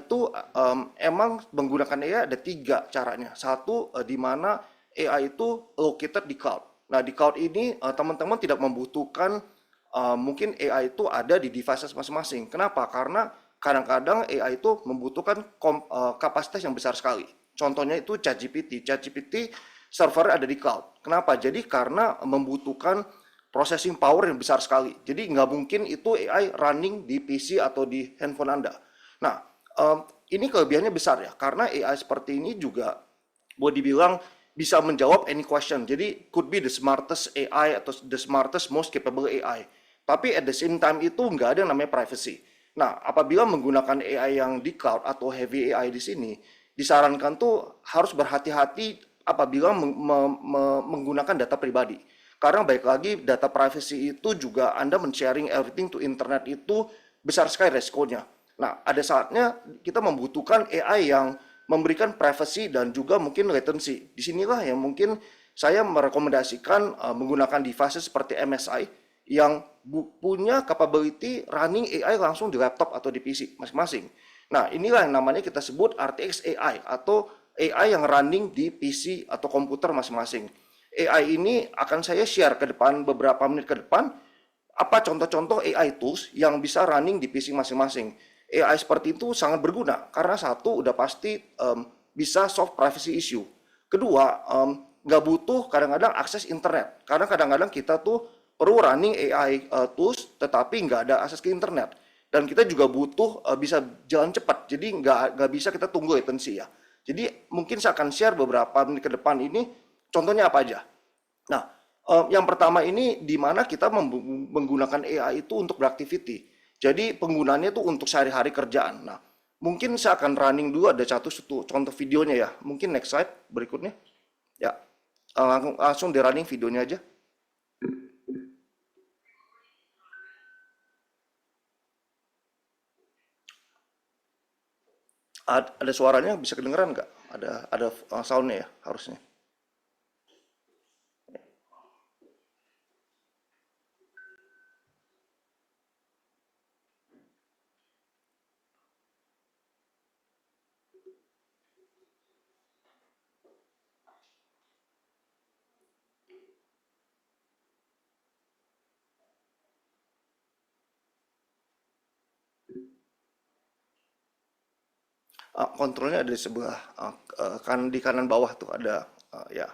itu emang menggunakan AI ada tiga caranya. Satu, di mana AI itu located di cloud. Nah, di cloud ini teman-teman tidak membutuhkan mungkin AI itu ada di devices masing-masing. Kenapa? Karena kadang-kadang AI itu membutuhkan kapasitas yang besar sekali. Contohnya itu ChatGPT. ChatGPT server ada di cloud. Kenapa? Jadi karena membutuhkan processing power yang besar sekali. Jadi nggak mungkin itu AI running di PC atau di handphone Anda. Nah, ini kelebihannya besar ya, karena AI seperti ini juga boleh dibilang bisa menjawab any question. Jadi could be the smartest AI atau the smartest most capable AI. Tapi at the same time itu nggak ada yang namanya privacy. Nah, apabila menggunakan AI yang di cloud atau heavy AI di sini, disarankan tuh harus berhati-hati apabila menggunakan data pribadi. Karena baik lagi data privacy itu juga Anda men-sharing everything to internet itu besar sekali resikonya. Nah, ada saatnya kita membutuhkan AI yang memberikan privacy dan juga mungkin latency. Disinilah yang mungkin saya merekomendasikan menggunakan devices seperti MSI yang punya capability running AI langsung di laptop atau di PC masing-masing. Nah, inilah yang namanya kita sebut RTX AI atau AI yang running di PC atau komputer masing-masing. AI ini akan saya share ke depan beberapa menit ke depan apa contoh-contoh AI tools yang bisa running di PC masing-masing. AI seperti itu sangat berguna karena satu udah pasti bisa solve privacy issue. Kedua, nggak butuh kadang-kadang akses internet karena kadang-kadang kita tuh perlu running AI tools tetapi nggak ada akses ke internet dan kita juga butuh bisa jalan cepat jadi nggak bisa kita tunggu latency ya. Jadi mungkin saya akan share beberapa menit ke depan ini contohnya apa aja. Nah, yang pertama ini di mana kita menggunakan AI itu untuk beraktiviti. Jadi penggunaannya itu untuk sehari-hari kerjaan. Nah, mungkin saya akan running dulu ada satu contoh videonya ya. Mungkin next slide berikutnya. Ya, langsung di running videonya aja. Ada suaranya bisa kedengeran nggak? Ada soundnya ya harusnya. Kontrolnya ada di sebelah kan di kanan bawah tuh ada ya.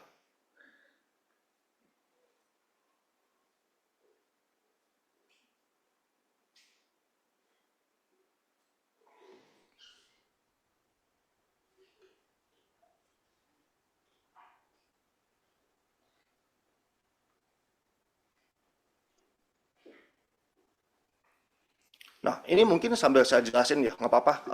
Nah, ini mungkin sambil saya jelasin ya, nggak apa-apa.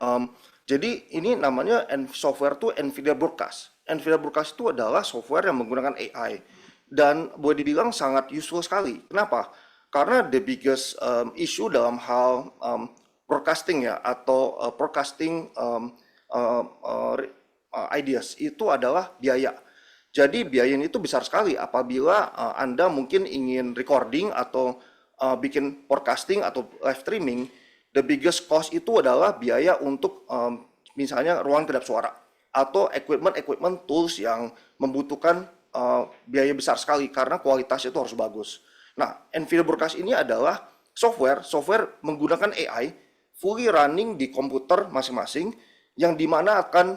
Jadi ini namanya software tuh NVIDIA Broadcast. NVIDIA Broadcast itu adalah software yang menggunakan AI dan boleh dibilang sangat useful sekali. Kenapa? Karena the biggest issue dalam hal broadcasting ya atau broadcasting ideas itu adalah biaya. Jadi biayanya itu besar sekali apabila Anda mungkin ingin recording atau bikin podcasting atau live streaming, the biggest cost itu adalah biaya untuk misalnya ruang kedap suara atau equipment tools yang membutuhkan biaya besar sekali karena kualitasnya itu harus bagus. Nah, NVIDIA Broadcast ini adalah software menggunakan AI fully running di komputer masing-masing yang dimana akan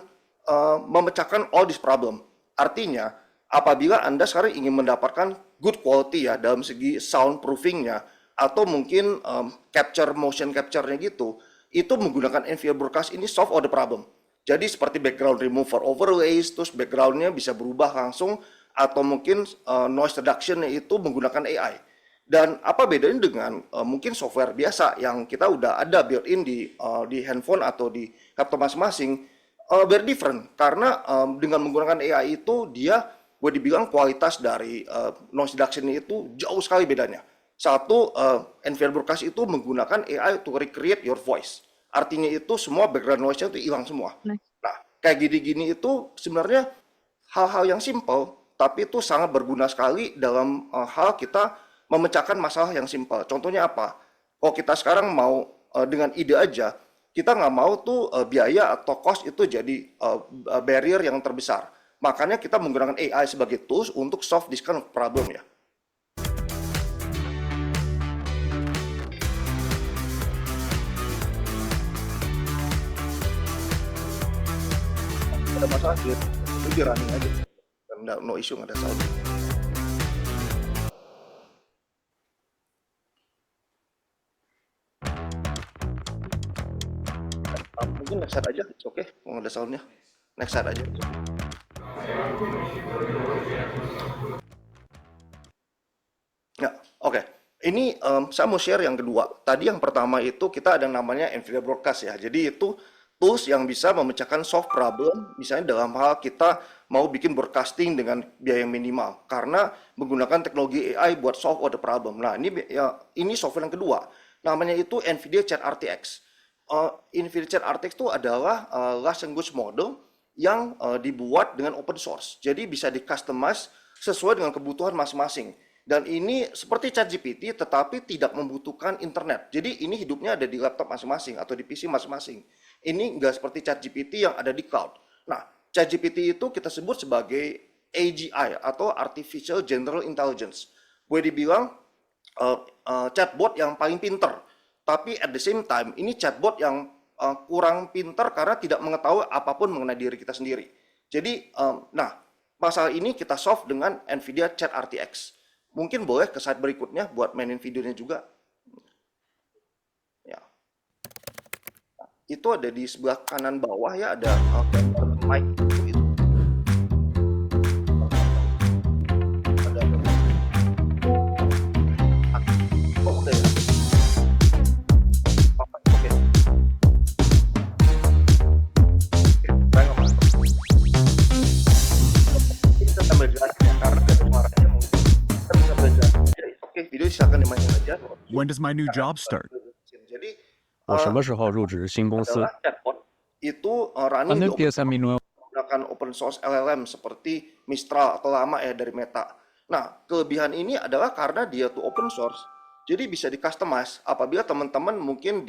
memecahkan all this problem. Artinya, apabila Anda sekarang ingin mendapatkan good quality ya dalam segi soundproofingnya atau mungkin motion capture-nya gitu, itu menggunakan NVIDIA Broadcast ini solve all the problem. Jadi seperti background remover overlays, terus background-nya bisa berubah langsung atau mungkin noise reduction-nya itu menggunakan AI. Dan apa bedanya dengan mungkin software biasa yang kita udah ada built-in di handphone atau di laptop masing-masing, very different karena dengan menggunakan AI itu dia boleh dibilang kualitas dari noise reduction itu jauh sekali bedanya. Satu, NVIDIA Broadcast itu menggunakan AI to recreate your voice. Artinya itu semua background noise-nya itu hilang semua. Nah, kayak gini-gini itu sebenarnya hal-hal yang simple, tapi itu sangat berguna sekali dalam hal kita memecahkan masalah yang simple. Contohnya apa? Kalau kita sekarang mau dengan ide aja, kita nggak mau tuh biaya atau cost itu jadi barrier yang terbesar. Makanya kita menggunakan AI sebagai tools untuk solve this kind of problem ya. Ada masalah dia itu di running aja, no issue, nggak ada sound. Mungkin next slide aja, oke, okay. Nggak ada soundnya, next slide aja. Ya, oke. Okay. Ini saya mau share yang kedua. Tadi yang pertama itu kita ada namanya NVIDIA Broadcast ya. Jadi itu tools yang bisa memecahkan soft problem, misalnya dalam hal kita mau bikin broadcasting dengan biaya yang minimal, karena menggunakan teknologi AI buat solve all the problem. Nah, ini software yang kedua. Namanya itu NVIDIA Chat RTX. NVIDIA Chat RTX itu adalah large language model yang dibuat dengan open source. Jadi bisa di-customize sesuai dengan kebutuhan masing-masing. Dan ini seperti ChatGPT tetapi tidak membutuhkan internet. Jadi ini hidupnya ada di laptop masing-masing atau di PC masing-masing. Ini nggak seperti ChatGPT yang ada di cloud. Nah, ChatGPT itu kita sebut sebagai AGI atau Artificial General Intelligence. Boleh dibilang chatbot yang paling pinter. Tapi at the same time ini chatbot yang kurang pinter karena tidak mengetahui apapun mengenai diri kita sendiri. Jadi, nah, masalah ini kita solve dengan NVIDIA Chat RTX. Mungkin boleh ke slide berikutnya buat mainin videonya juga. Ya. Itu ada di sebelah kanan bawah ya, ada mic itu. Ada oh, udah ya. Oke. Saya nggak masuk. Kita tambah jelas ya, karena ada suaranya mungkin. When does my new job start? Jadi, 我什么时候入职新公司？ itu running di empieza mi nuevo menggunakan open source LLM seperti Mistral atau Llama ya dari Meta. Nah, kelebihan ini adalah karena dia tuh open source, jadi bisa di-customize apabila teman-teman mungkin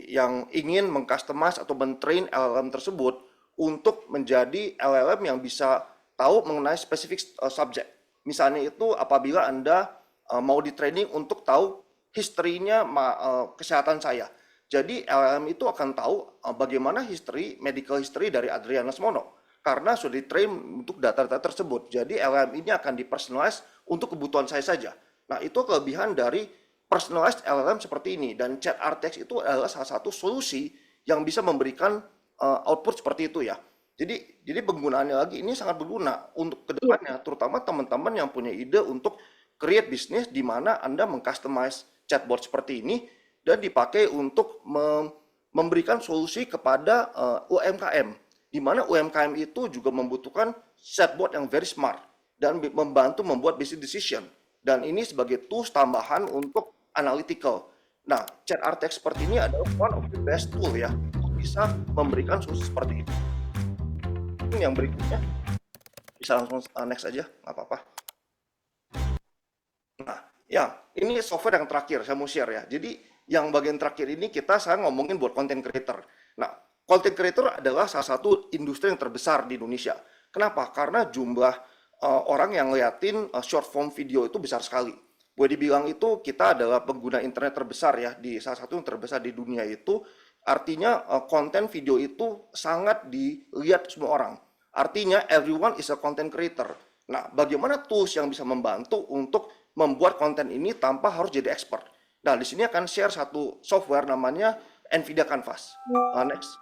yang ingin meng-customize atau men-train LLM tersebut untuk menjadi LLM yang bisa tahu mengenai spesifik subjek. Misalnya itu apabila Anda mau di-training untuk tahu history-nya kesehatan saya. Jadi LLM itu akan tahu bagaimana medical history dari Adrianus Mono. Karena sudah di-train untuk data-data tersebut. Jadi LLM ini akan di-personalize untuk kebutuhan saya saja. Nah, itu kelebihan dari personalized LLM seperti ini. Dan Chat RTX itu adalah salah satu solusi yang bisa memberikan output seperti itu ya. Jadi penggunaannya lagi ini sangat berguna untuk kedepannya, terutama teman-teman yang punya ide untuk create bisnis di mana Anda meng-customize chatbot seperti ini dan dipakai untuk memberikan solusi kepada UMKM, di mana UMKM itu juga membutuhkan chatbot yang very smart dan membantu membuat business decision. Dan ini sebagai tools tambahan untuk analytical. Nah, Chat RTX seperti ini adalah one of the best tool ya untuk bisa memberikan solusi seperti itu. Yang berikutnya bisa langsung next aja, nggak apa-apa. Nah, ya ini software yang terakhir saya mau share ya. Jadi yang bagian terakhir ini saya ngomongin buat content creator. Nah, content creator adalah salah satu industri yang terbesar di Indonesia. Kenapa? Karena jumlah orang yang ngeliatin short form video itu besar sekali. Boleh dibilang itu kita adalah pengguna internet terbesar ya, di salah satu yang terbesar di dunia itu. Artinya konten video itu sangat dilihat semua orang. Artinya everyone is a content creator. Nah, bagaimana tools yang bisa membantu untuk membuat konten ini tanpa harus jadi expert? Nah, di sini akan share satu software namanya NVIDIA Canvas. Next.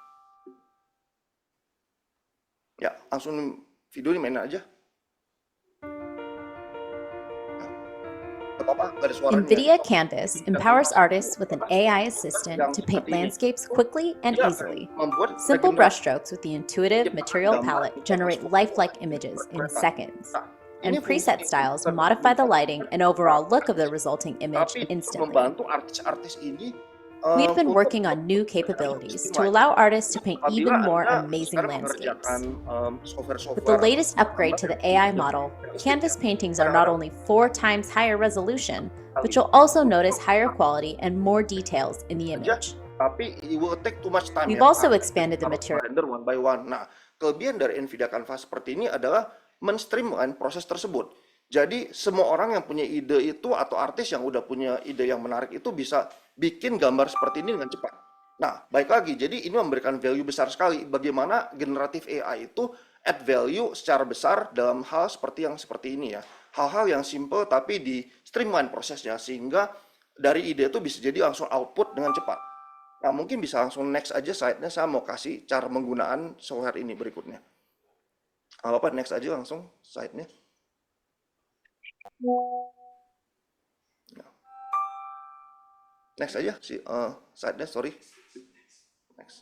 Ya, langsung video ini main aja. NVIDIA Canvas empowers artists with an AI assistant to paint landscapes quickly and easily. Simple brushstrokes with the intuitive material palette generate lifelike images in seconds. And preset styles modify the lighting and overall look of the resulting image instantly. We've been working on new capabilities to allow artists to paint even more amazing landscapes. With the latest upgrade to the AI model, canvas paintings are not only 4 times higher resolution, but you'll also notice higher quality and more details in the image. tapi it will take too much time. We've also expanded the Harus material. render one by one. Nah, kelebihan dari NVIDIA Canva seperti ini adalah men-streamline proses tersebut. Jadi semua orang yang punya ide itu atau artis yang udah punya ide yang menarik itu bisa bikin gambar seperti ini dengan cepat. Nah, baik lagi, jadi ini memberikan value besar sekali. Bagaimana generatif AI itu add value secara besar dalam hal seperti ini ya. Hal-hal yang simple tapi di streamline prosesnya sehingga dari ide itu bisa jadi langsung output dengan cepat. Nah, mungkin bisa langsung next aja slide-nya, saya mau kasih cara menggunaan software ini berikutnya. Apa next aja langsung slide-nya. Next aja si slide-nya, sorry. Next.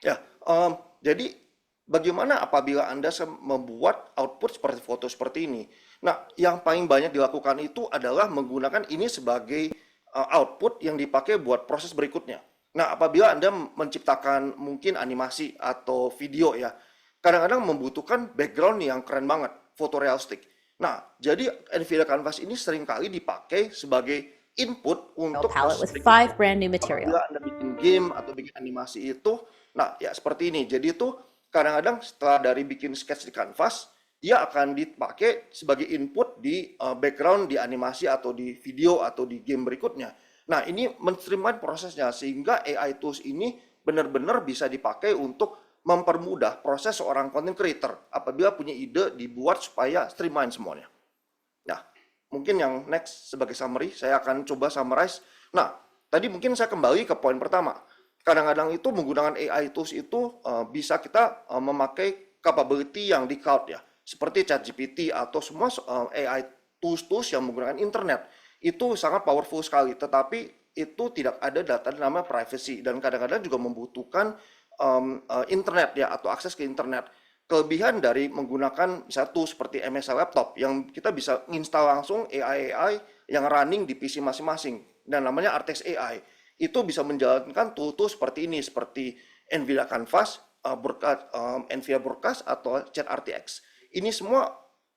Ya, jadi bagaimana apabila Anda membuat output seperti foto seperti ini? Nah, yang paling banyak dilakukan itu adalah menggunakan ini sebagai output yang dipakai buat proses berikutnya. Nah, apabila Anda menciptakan mungkin animasi atau video ya, kadang-kadang membutuhkan background yang keren banget, fotorealistik. Nah, jadi NVIDIA Canvas ini seringkali dipakai sebagai input untuk palette with 5 brand new material. Apabila Anda bikin game atau bikin animasi itu, nah ya seperti ini. Jadi itu kadang-kadang setelah dari bikin sketch di Canvas, dia akan dipakai sebagai input di background di animasi atau di video atau di game berikutnya. Nah, ini men-streamline prosesnya sehingga AI tools ini benar-benar bisa dipakai untuk mempermudah proses seorang content creator apabila punya ide dibuat supaya streamline semuanya. Nah, mungkin yang next sebagai summary, saya akan coba summarize. Nah, tadi mungkin saya kembali ke poin pertama. Kadang-kadang itu menggunakan AI tools itu bisa kita memakai capability yang di cloud ya. Seperti ChatGPT atau semua AI tools-tools yang menggunakan internet. Itu sangat powerful sekali, tetapi itu tidak ada data namanya privacy. Dan kadang-kadang juga membutuhkan internet ya, atau akses ke internet. Kelebihan dari menggunakan misalnya tools seperti MSI Laptop yang kita bisa install langsung AI yang running di PC masing-masing dan namanya Artex AI itu bisa menjalankan tool-tool seperti ini seperti NVIDIA Canvas, NVIDIA Broadcast atau Chat RTX. Ini semua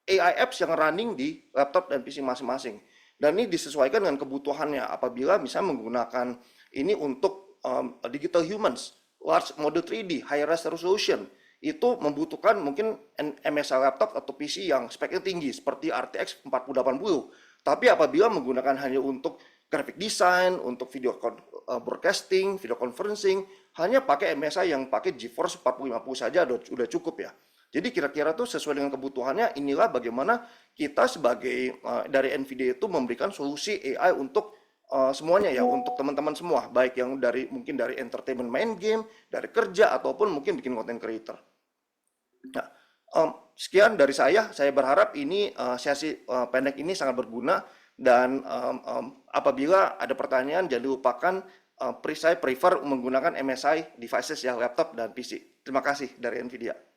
AI apps yang running di laptop dan PC masing-masing dan ini disesuaikan dengan kebutuhannya. Apabila misalnya menggunakan ini untuk digital humans, large model 3D, high resolution, itu membutuhkan mungkin MSI laptop atau PC yang speknya tinggi seperti RTX 4080. Tapi apabila menggunakan hanya untuk graphic design, untuk video broadcasting, video conferencing, hanya pakai MSI yang pakai GeForce 4050 saja sudah cukup ya. Jadi kira-kira tuh sesuai dengan kebutuhannya, inilah bagaimana kita sebagai dari NVIDIA itu memberikan solusi AI untuk semuanya ya, untuk teman-teman semua, baik yang mungkin dari entertainment main game, dari kerja ataupun mungkin bikin content creator. Nah, sekian dari saya berharap ini sesi pendek ini sangat berguna dan apabila ada pertanyaan jangan dilupakan saya prefer menggunakan MSI devices ya, laptop dan PC. Terima kasih dari NVIDIA.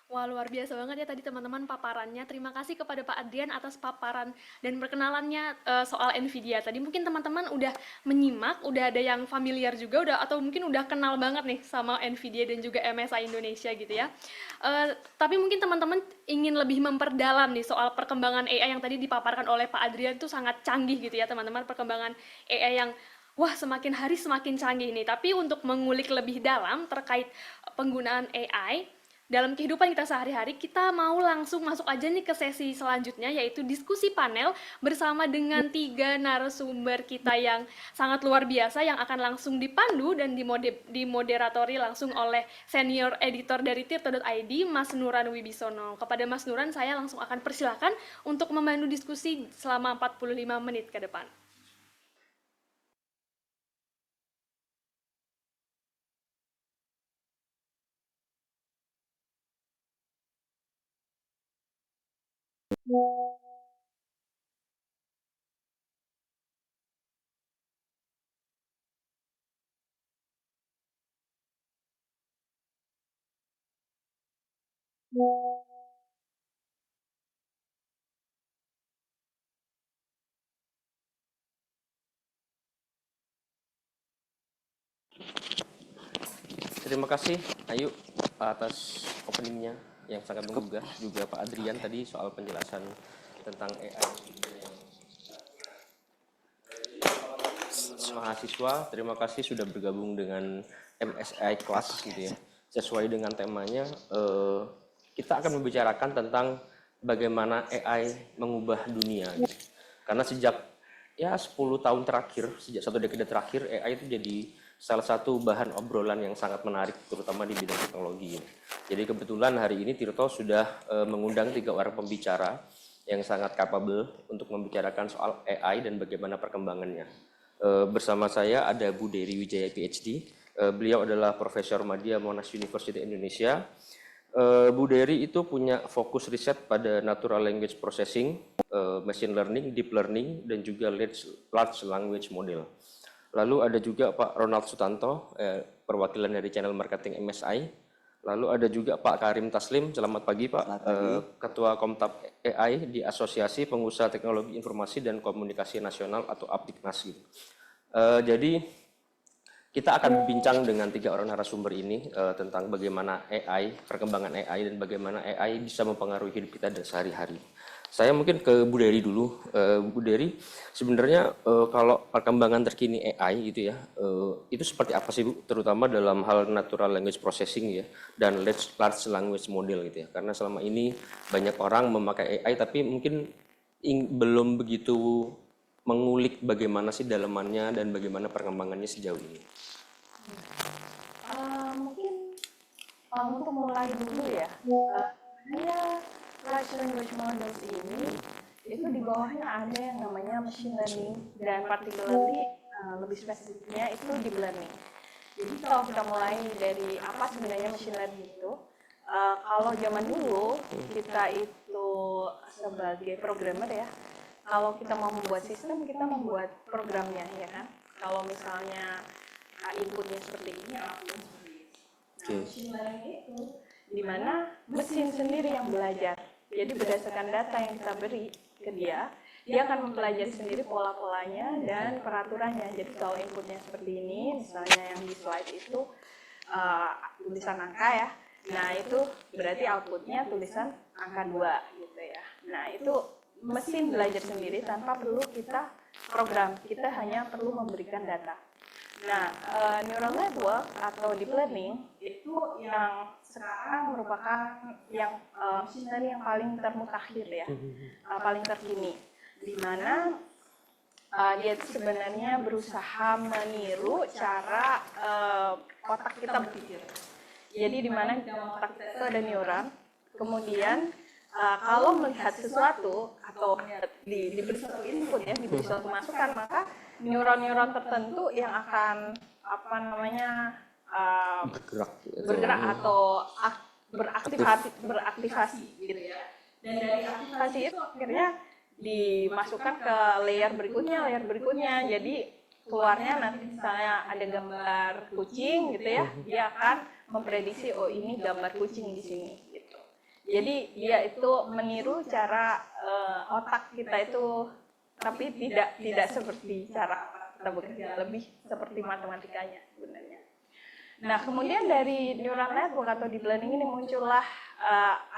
Wah, luar biasa banget ya tadi teman-teman paparannya. Terima kasih kepada Pak Adrian atas paparan dan perkenalannya soal NVIDIA. Tadi mungkin teman-teman udah menyimak, udah ada yang familiar juga, atau mungkin udah kenal banget nih sama NVIDIA dan juga MSI Indonesia gitu ya. Tapi mungkin teman-teman ingin lebih memperdalam nih soal perkembangan AI yang tadi dipaparkan oleh Pak Adrian itu sangat canggih gitu ya teman-teman. Perkembangan AI yang wah semakin hari semakin canggih nih. Tapi untuk mengulik lebih dalam terkait penggunaan AI, dalam kehidupan kita sehari-hari, kita mau langsung masuk aja nih ke sesi selanjutnya, yaitu diskusi panel bersama dengan 3 narasumber kita yang sangat luar biasa, yang akan langsung dipandu dan dimoderatori langsung oleh senior editor dari tirto.id, Mas Nuran Wibisono. Kepada Mas Nuran, saya langsung akan persilakan untuk memandu diskusi selama 45 menit ke depan. Terima kasih Ayu atas openingnya yang sangat menggugah, juga Pak Adrian tadi soal penjelasan tentang AI. Mahasiswa, terima kasih sudah bergabung dengan MSI Class gitu ya. Sesuai dengan temanya, kita akan membicarakan tentang bagaimana AI mengubah dunia. Gitu. Karena sejak 10 tahun terakhir, sejak 1 dekade terakhir, AI itu jadi salah satu bahan obrolan yang sangat menarik, terutama di bidang teknologi. Jadi kebetulan hari ini Tirto sudah mengundang 3 orang pembicara yang sangat capable untuk membicarakan soal AI dan bagaimana perkembangannya. Bersama saya ada Bu Dery Wijaya PhD. Beliau adalah Profesor Madya Monash University Indonesia. Bu Dery itu punya fokus riset pada natural language processing, machine learning, deep learning, dan juga large language model. Lalu ada juga Pak Ronald Sutanto, perwakilan dari channel marketing MSI. Lalu ada juga Pak Karim Taslim, selamat pagi Pak, Ketua Komtab AI di Asosiasi Pengusaha Teknologi Informasi dan Komunikasi Nasional atau APTIKNAS. Gitu. Jadi kita akan berbincang dengan 3 orang narasumber ini tentang bagaimana AI, perkembangan AI, dan bagaimana AI bisa mempengaruhi hidup kita sehari-hari. Saya mungkin ke Bu Dery dulu. Bu Dery, sebenarnya kalau perkembangan terkini AI gitu ya, itu seperti apa sih Bu? Terutama dalam hal natural language processing ya, dan large language model gitu ya. Karena selama ini banyak orang memakai AI tapi mungkin belum begitu mengulik bagaimana sih dalamannya dan bagaimana perkembangannya sejauh ini. Mungkin untuk mulai dulu ya, sebenarnya large language models ini itu di bawahnya ada yang namanya machine learning dan particularly lebih spesifiknya itu deep learning. Jadi kalau kita mulai dari apa sebenarnya machine learning itu, kalau zaman dulu kita itu sebagai programmer ya, kalau kita mau membuat sistem kita membuat programnya ya kan. Kalau misalnya inputnya seperti ini, outputnya seperti ini. Nah, machine learning itu di mana mesin sendiri yang belajar. Jadi berdasarkan data yang kita beri ke dia akan mempelajari sendiri pola-polanya dan peraturannya. Jadi kalau inputnya seperti ini, misalnya yang di slide itu tulisan angka ya. Nah itu berarti outputnya tulisan angka 2 gitu ya. Nah itu mesin belajar sendiri tanpa perlu kita program. Kita hanya perlu memberikan data. Nah, neural network atau deep learning itu yang sekarang merupakan yang machine learning yang paling termutakhir ya, paling terkini, di mana dia sebenarnya berusaha meniru cara otak kita berpikir. Jadi di mana di dalam otak kita itu ada neuron, kemudian kalau melihat sesuatu atau diberi suatu input ya, diberi suatu masukan, maka neuron-neuron tertentu yang akan bergerak atau beraktivasi gitu ya. Dan dari aktivasi itu akhirnya dimasukkan ke layer berikutnya. Jadi keluarnya nanti misalnya ada gambar kucing gitu ya, dia akan memprediksi oh ini gambar kucing di sini gitu. Jadi dia itu meniru cara otak kita itu, tapi tidak seperti cara kita bekerja, lebih seperti matematikanya sebenarnya. Nah, kemudian dari neural network atau deep learning ini muncullah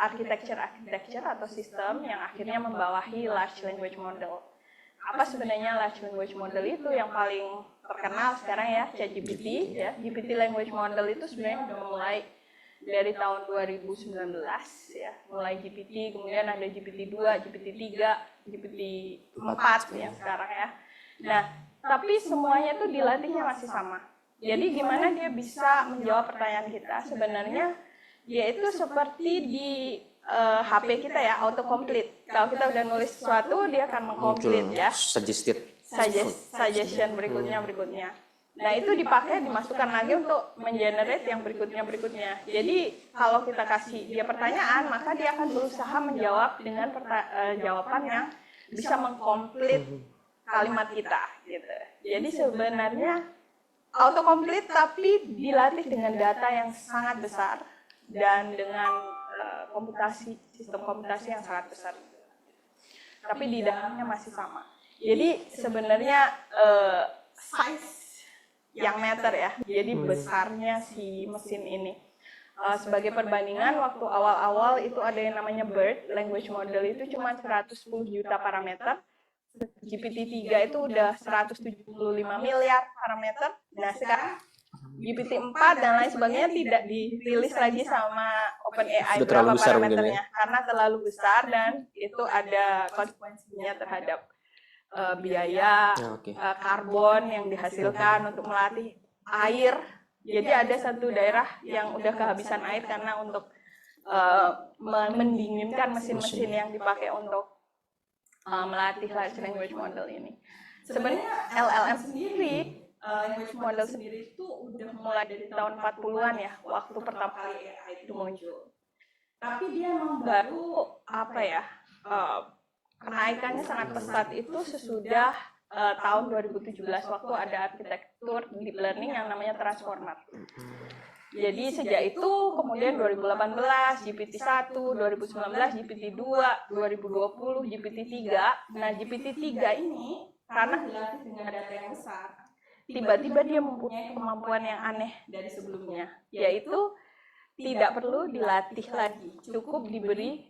architecture atau sistem yang akhirnya membawahi large language model. Apa sebenarnya large language model itu? Yang paling terkenal sekarang ya, ChatGPT ya. GPT language model itu sebenarnya udah mulai dari tahun 2019 ya. Mulai GPT, kemudian ada GPT-2, GPT-3, GPT-4 ya sekarang ya. Nah, tapi semuanya itu dilatihnya masih sama. Jadi gimana dia bisa menjawab pertanyaan kita? Sebenarnya dia itu seperti di HP kita ya, autocomplete. Kalau kita udah nulis sesuatu, dia akan mengcomplete ya. Suggestion berikutnya. Nah, itu dimasukkan lagi untuk mengenerate yang berikutnya. Jadi kalau kita kasih dia pertanyaan, maka dia akan berusaha menjawab dengan jawaban yang bisa mengcomplete kalimat kita gitu. Jadi sebenarnya autocomplete tapi dilatih dengan data yang sangat besar dan dengan sistem komputasi yang sangat besar. Tapi di dalamnya masih sama. Jadi sebenarnya size yang matter ya. Jadi besarnya si mesin ini. Sebagai perbandingan, waktu awal-awal itu ada yang namanya BERT, language model itu cuma 110 juta parameter. GPT-3 itu udah 175 miliar parameter. Nah, sekarang GPT-4 dan lain sebagainya tidak dirilis lagi sama OpenAI berapa parameternya, karena terlalu besar dan itu ada konsekuensinya terhadap biaya, karbon yang dihasilkan untuk melatih air. Jadi ada satu daerah yang udah kehabisan air karena untuk mendinginkan mesin-mesin yang dipakai untuk melatih large language model ini. Sebenarnya LLM sendiri, language model sendiri itu udah mulai dari tahun 40-an ya, waktu pertama kali AI itu muncul. Tapi dia memang baru kenaikannya sangat pesat itu sesudah tahun 2017 waktu ada arsitektur deep learning yang namanya transformer. Jadi sejak itu kemudian 2018 GPT-1, 2019 GPT-2, 2020 GPT-3. Nah, GPT-3 ini karena dilatih dengan data yang besar, tiba-tiba dia mempunyai kemampuan yang aneh dari sebelumnya, yaitu tidak perlu dilatih lagi, cukup diberi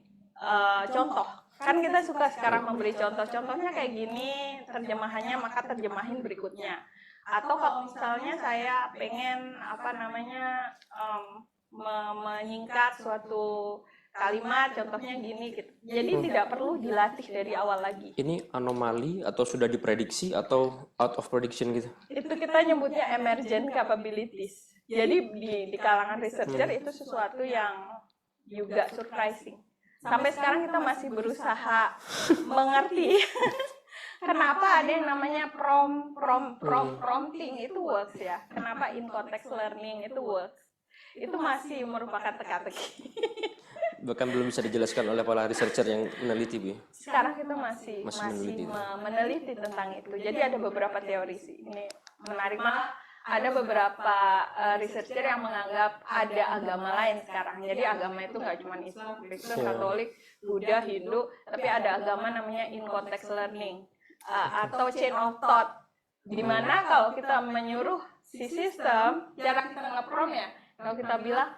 contoh. Kan kita suka sekarang memberi contoh-contohnya kayak gini, terjemahannya maka terjemahin berikutnya. Atau kalau misalnya saya pengen menyingkat suatu kalimat, contohnya gini gitu. Jadi tidak perlu dilatih dari awal lagi. Ini anomali atau sudah diprediksi atau out of prediction gitu? Itu kita nyebutnya emergent capabilities. Jadi di kalangan researcher itu sesuatu yang juga surprising. Sampai sekarang kita masih berusaha mengerti kenapa ada yang namanya prompting itu works ya. Kenapa in context learning itu works. Itu masih merupakan teka-teki. Bahkan belum bisa dijelaskan oleh para researcher yang meneliti, Bu. Sekarang kita masih meneliti tentang itu. Jadi ada beberapa teori sih. Ini menarik banget. Ada beberapa researcher yang menganggap ada agama lain sekarang. Jadi agama itu nggak cuma Islam, Kristen, Katolik, Buddha, Hindu, tapi ada agama namanya in context learning atau chain of thought. Dimana kalau kita menyuruh si sistem, cara kita nge-prompt ya, kalau kita bilang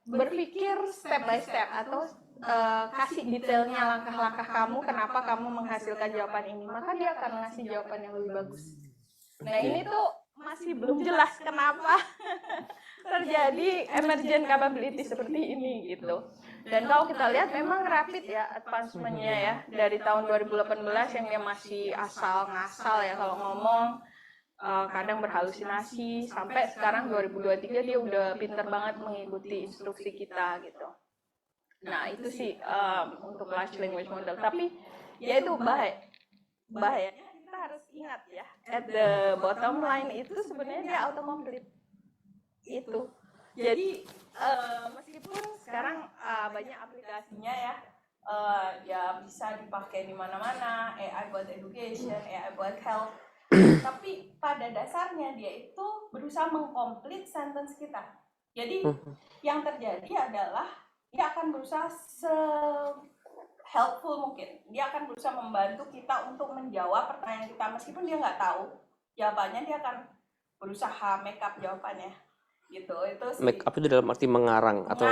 berpikir step by step atau kasih detailnya langkah-langkah kamu, kenapa kamu menghasilkan jawaban ini, maka dia akan ngasih jawaban yang lebih bagus. Nah ini tuh masih belum jelas kenapa terjadi emergent capability seperti ini gitu. Dan kalau kita lihat memang rapid ya advancement-nya ya, dari tahun 2018 yang dia masih asal-ngasal ya kalau ngomong, kadang berhalusinasi, sampai sekarang 2023 dia udah pinter banget mengikuti instruksi kita gitu. Nah itu sih untuk large language model, tapi ya itu bahayanya kita harus ingat ya, at the bottom line itu sebenarnya dia autocomplete itu. Jadi meskipun sekarang banyak aplikasinya ya, ya bisa dipakai di mana-mana, AI buat education, AI buat health, tapi pada dasarnya dia itu berusaha mengcomplete sentence kita. Jadi yang terjadi adalah dia akan berusaha helpful mungkin. Dia akan berusaha membantu kita untuk menjawab pertanyaan kita meskipun dia nggak tahu jawabannya, dia akan berusaha make up jawabannya gitu. Itu sih. Make up itu dalam arti mengarang atau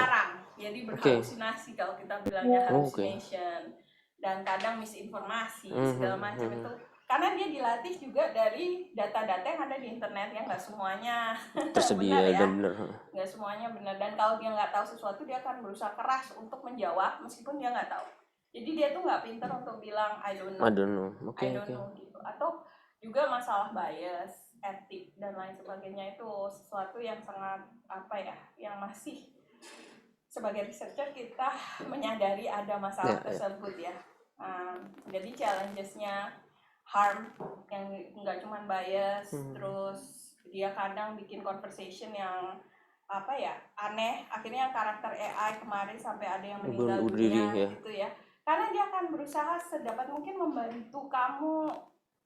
jadi berhalusinasi kalau kita bilangnya hallucination, dan kadang misinformasi segala macam itu karena dia dilatih juga dari data-data yang ada di internet yang nggak semuanya tersedia benar, dan benar. Nggak semuanya benar, dan kalau dia nggak tahu sesuatu dia akan berusaha keras untuk menjawab meskipun dia nggak tahu. Jadi dia tuh nggak pintar untuk bilang I don't know, I don't know. I don't know gitu. Atau juga masalah bias, etik dan lain sebagainya, itu sesuatu yang sangat yang masih sebagai researcher kita menyadari ada masalah tersebut ya. Jadi challenges-nya harm yang nggak cuma bias, terus dia kadang bikin conversation yang aneh, akhirnya karakter AI kemarin sampai ada yang meninggal dunia gitu ya. Karena dia akan berusaha sedapat mungkin membantu kamu,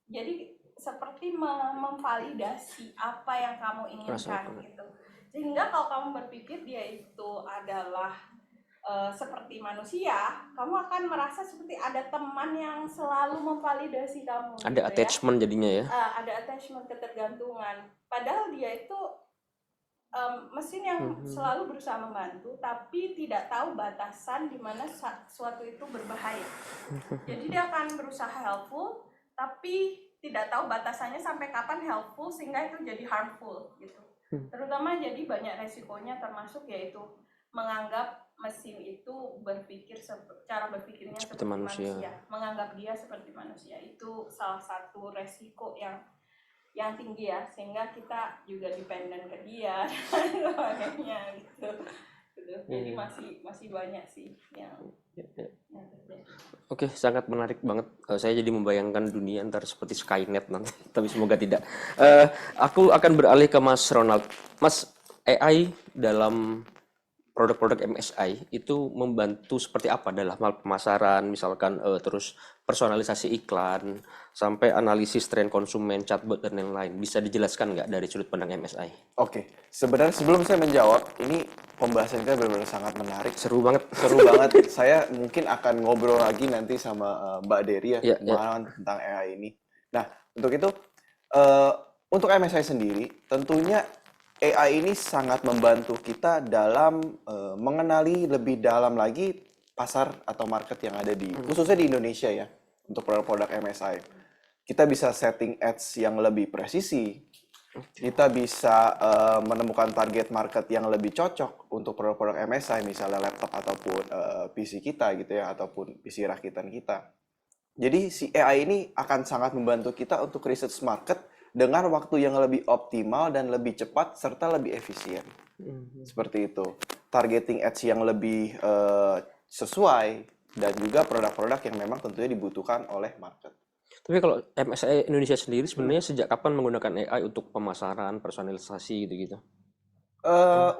jadi seperti memvalidasi apa yang kamu inginkan gitu. Sehingga kalau kamu berpikir dia itu adalah seperti manusia, kamu akan merasa seperti ada teman yang selalu memvalidasi kamu. Ada gitu attachment ya. jadinya ya. Ada attachment, ketergantungan. Padahal dia itu mesin yang selalu berusaha membantu, tapi tidak tahu batasan di mana suatu itu berbahaya. Jadi dia akan berusaha helpful, tapi tidak tahu batasannya sampai kapan helpful sehingga itu jadi harmful gitu. Terutama jadi banyak resikonya, termasuk yaitu menganggap mesin itu cara berpikirnya seperti manusia. Menganggap dia seperti manusia itu salah satu resiko yang tinggi ya, sehingga kita juga dependen ke dia dan sebagainya gitu. Jadi masih banyak sih yang terjadi. Oke, sangat menarik banget. Saya jadi membayangkan dunia ntar seperti Skynet nanti, tapi semoga tidak. Aku akan beralih ke Mas Ronald. Mas, AI dalam produk-produk MSI itu membantu seperti apa dalam hal pemasaran, misalkan terus personalisasi iklan, sampai analisis tren konsumen, chatbot, dan lain-lain. Bisa dijelaskan nggak dari sudut pandang MSI? Oke, sebenarnya sebelum saya menjawab, ini pembahasan kita benar-benar sangat menarik. Seru banget. Seru banget. Saya mungkin akan ngobrol lagi nanti sama Mbak Dery ya, tentang AI ini. Nah, untuk itu, untuk MSI sendiri, tentunya AI ini sangat membantu kita dalam mengenali lebih dalam lagi pasar atau market yang ada khususnya di Indonesia ya, untuk produk-produk MSI. Kita bisa setting ads yang lebih presisi, kita bisa menemukan target market yang lebih cocok untuk produk-produk MSI, misalnya laptop ataupun PC kita gitu ya, ataupun PC rakitan kita. Jadi si AI ini akan sangat membantu kita untuk research market dengan waktu yang lebih optimal dan lebih cepat serta lebih efisien. Seperti itu. Targeting ads yang lebih sesuai dan juga produk-produk yang memang tentunya dibutuhkan oleh market. Tapi kalau MSI Indonesia sendiri sebenarnya sejak kapan menggunakan AI untuk pemasaran, personalisasi gitu-gitu?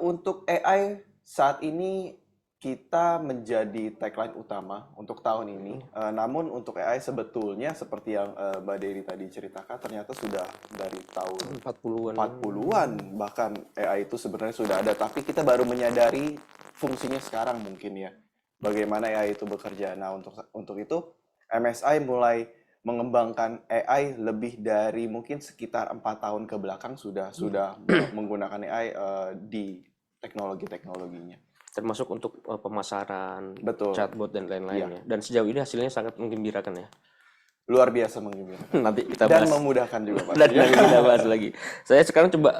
Untuk AI saat ini kita menjadi tagline utama untuk tahun ini. Namun untuk AI sebetulnya seperti yang Mbak Dery tadi ceritakan, ternyata sudah dari tahun 40-an bahkan AI itu sebenarnya sudah ada, tapi kita baru menyadari fungsinya sekarang mungkin ya. Bagaimana AI itu bekerja. Nah, untuk itu MSI mulai mengembangkan AI lebih dari mungkin sekitar 4 tahun ke belakang sudah menggunakan AI di teknologinya. Termasuk untuk pemasaran, betul, chatbot dan lain-lainnya. Dan sejauh ini hasilnya sangat menggembirakan ya. Luar biasa menggembirakan. Nanti kita bahas. Dan memudahkan juga Pak. Dan nanti kita bahas lagi. Saya sekarang coba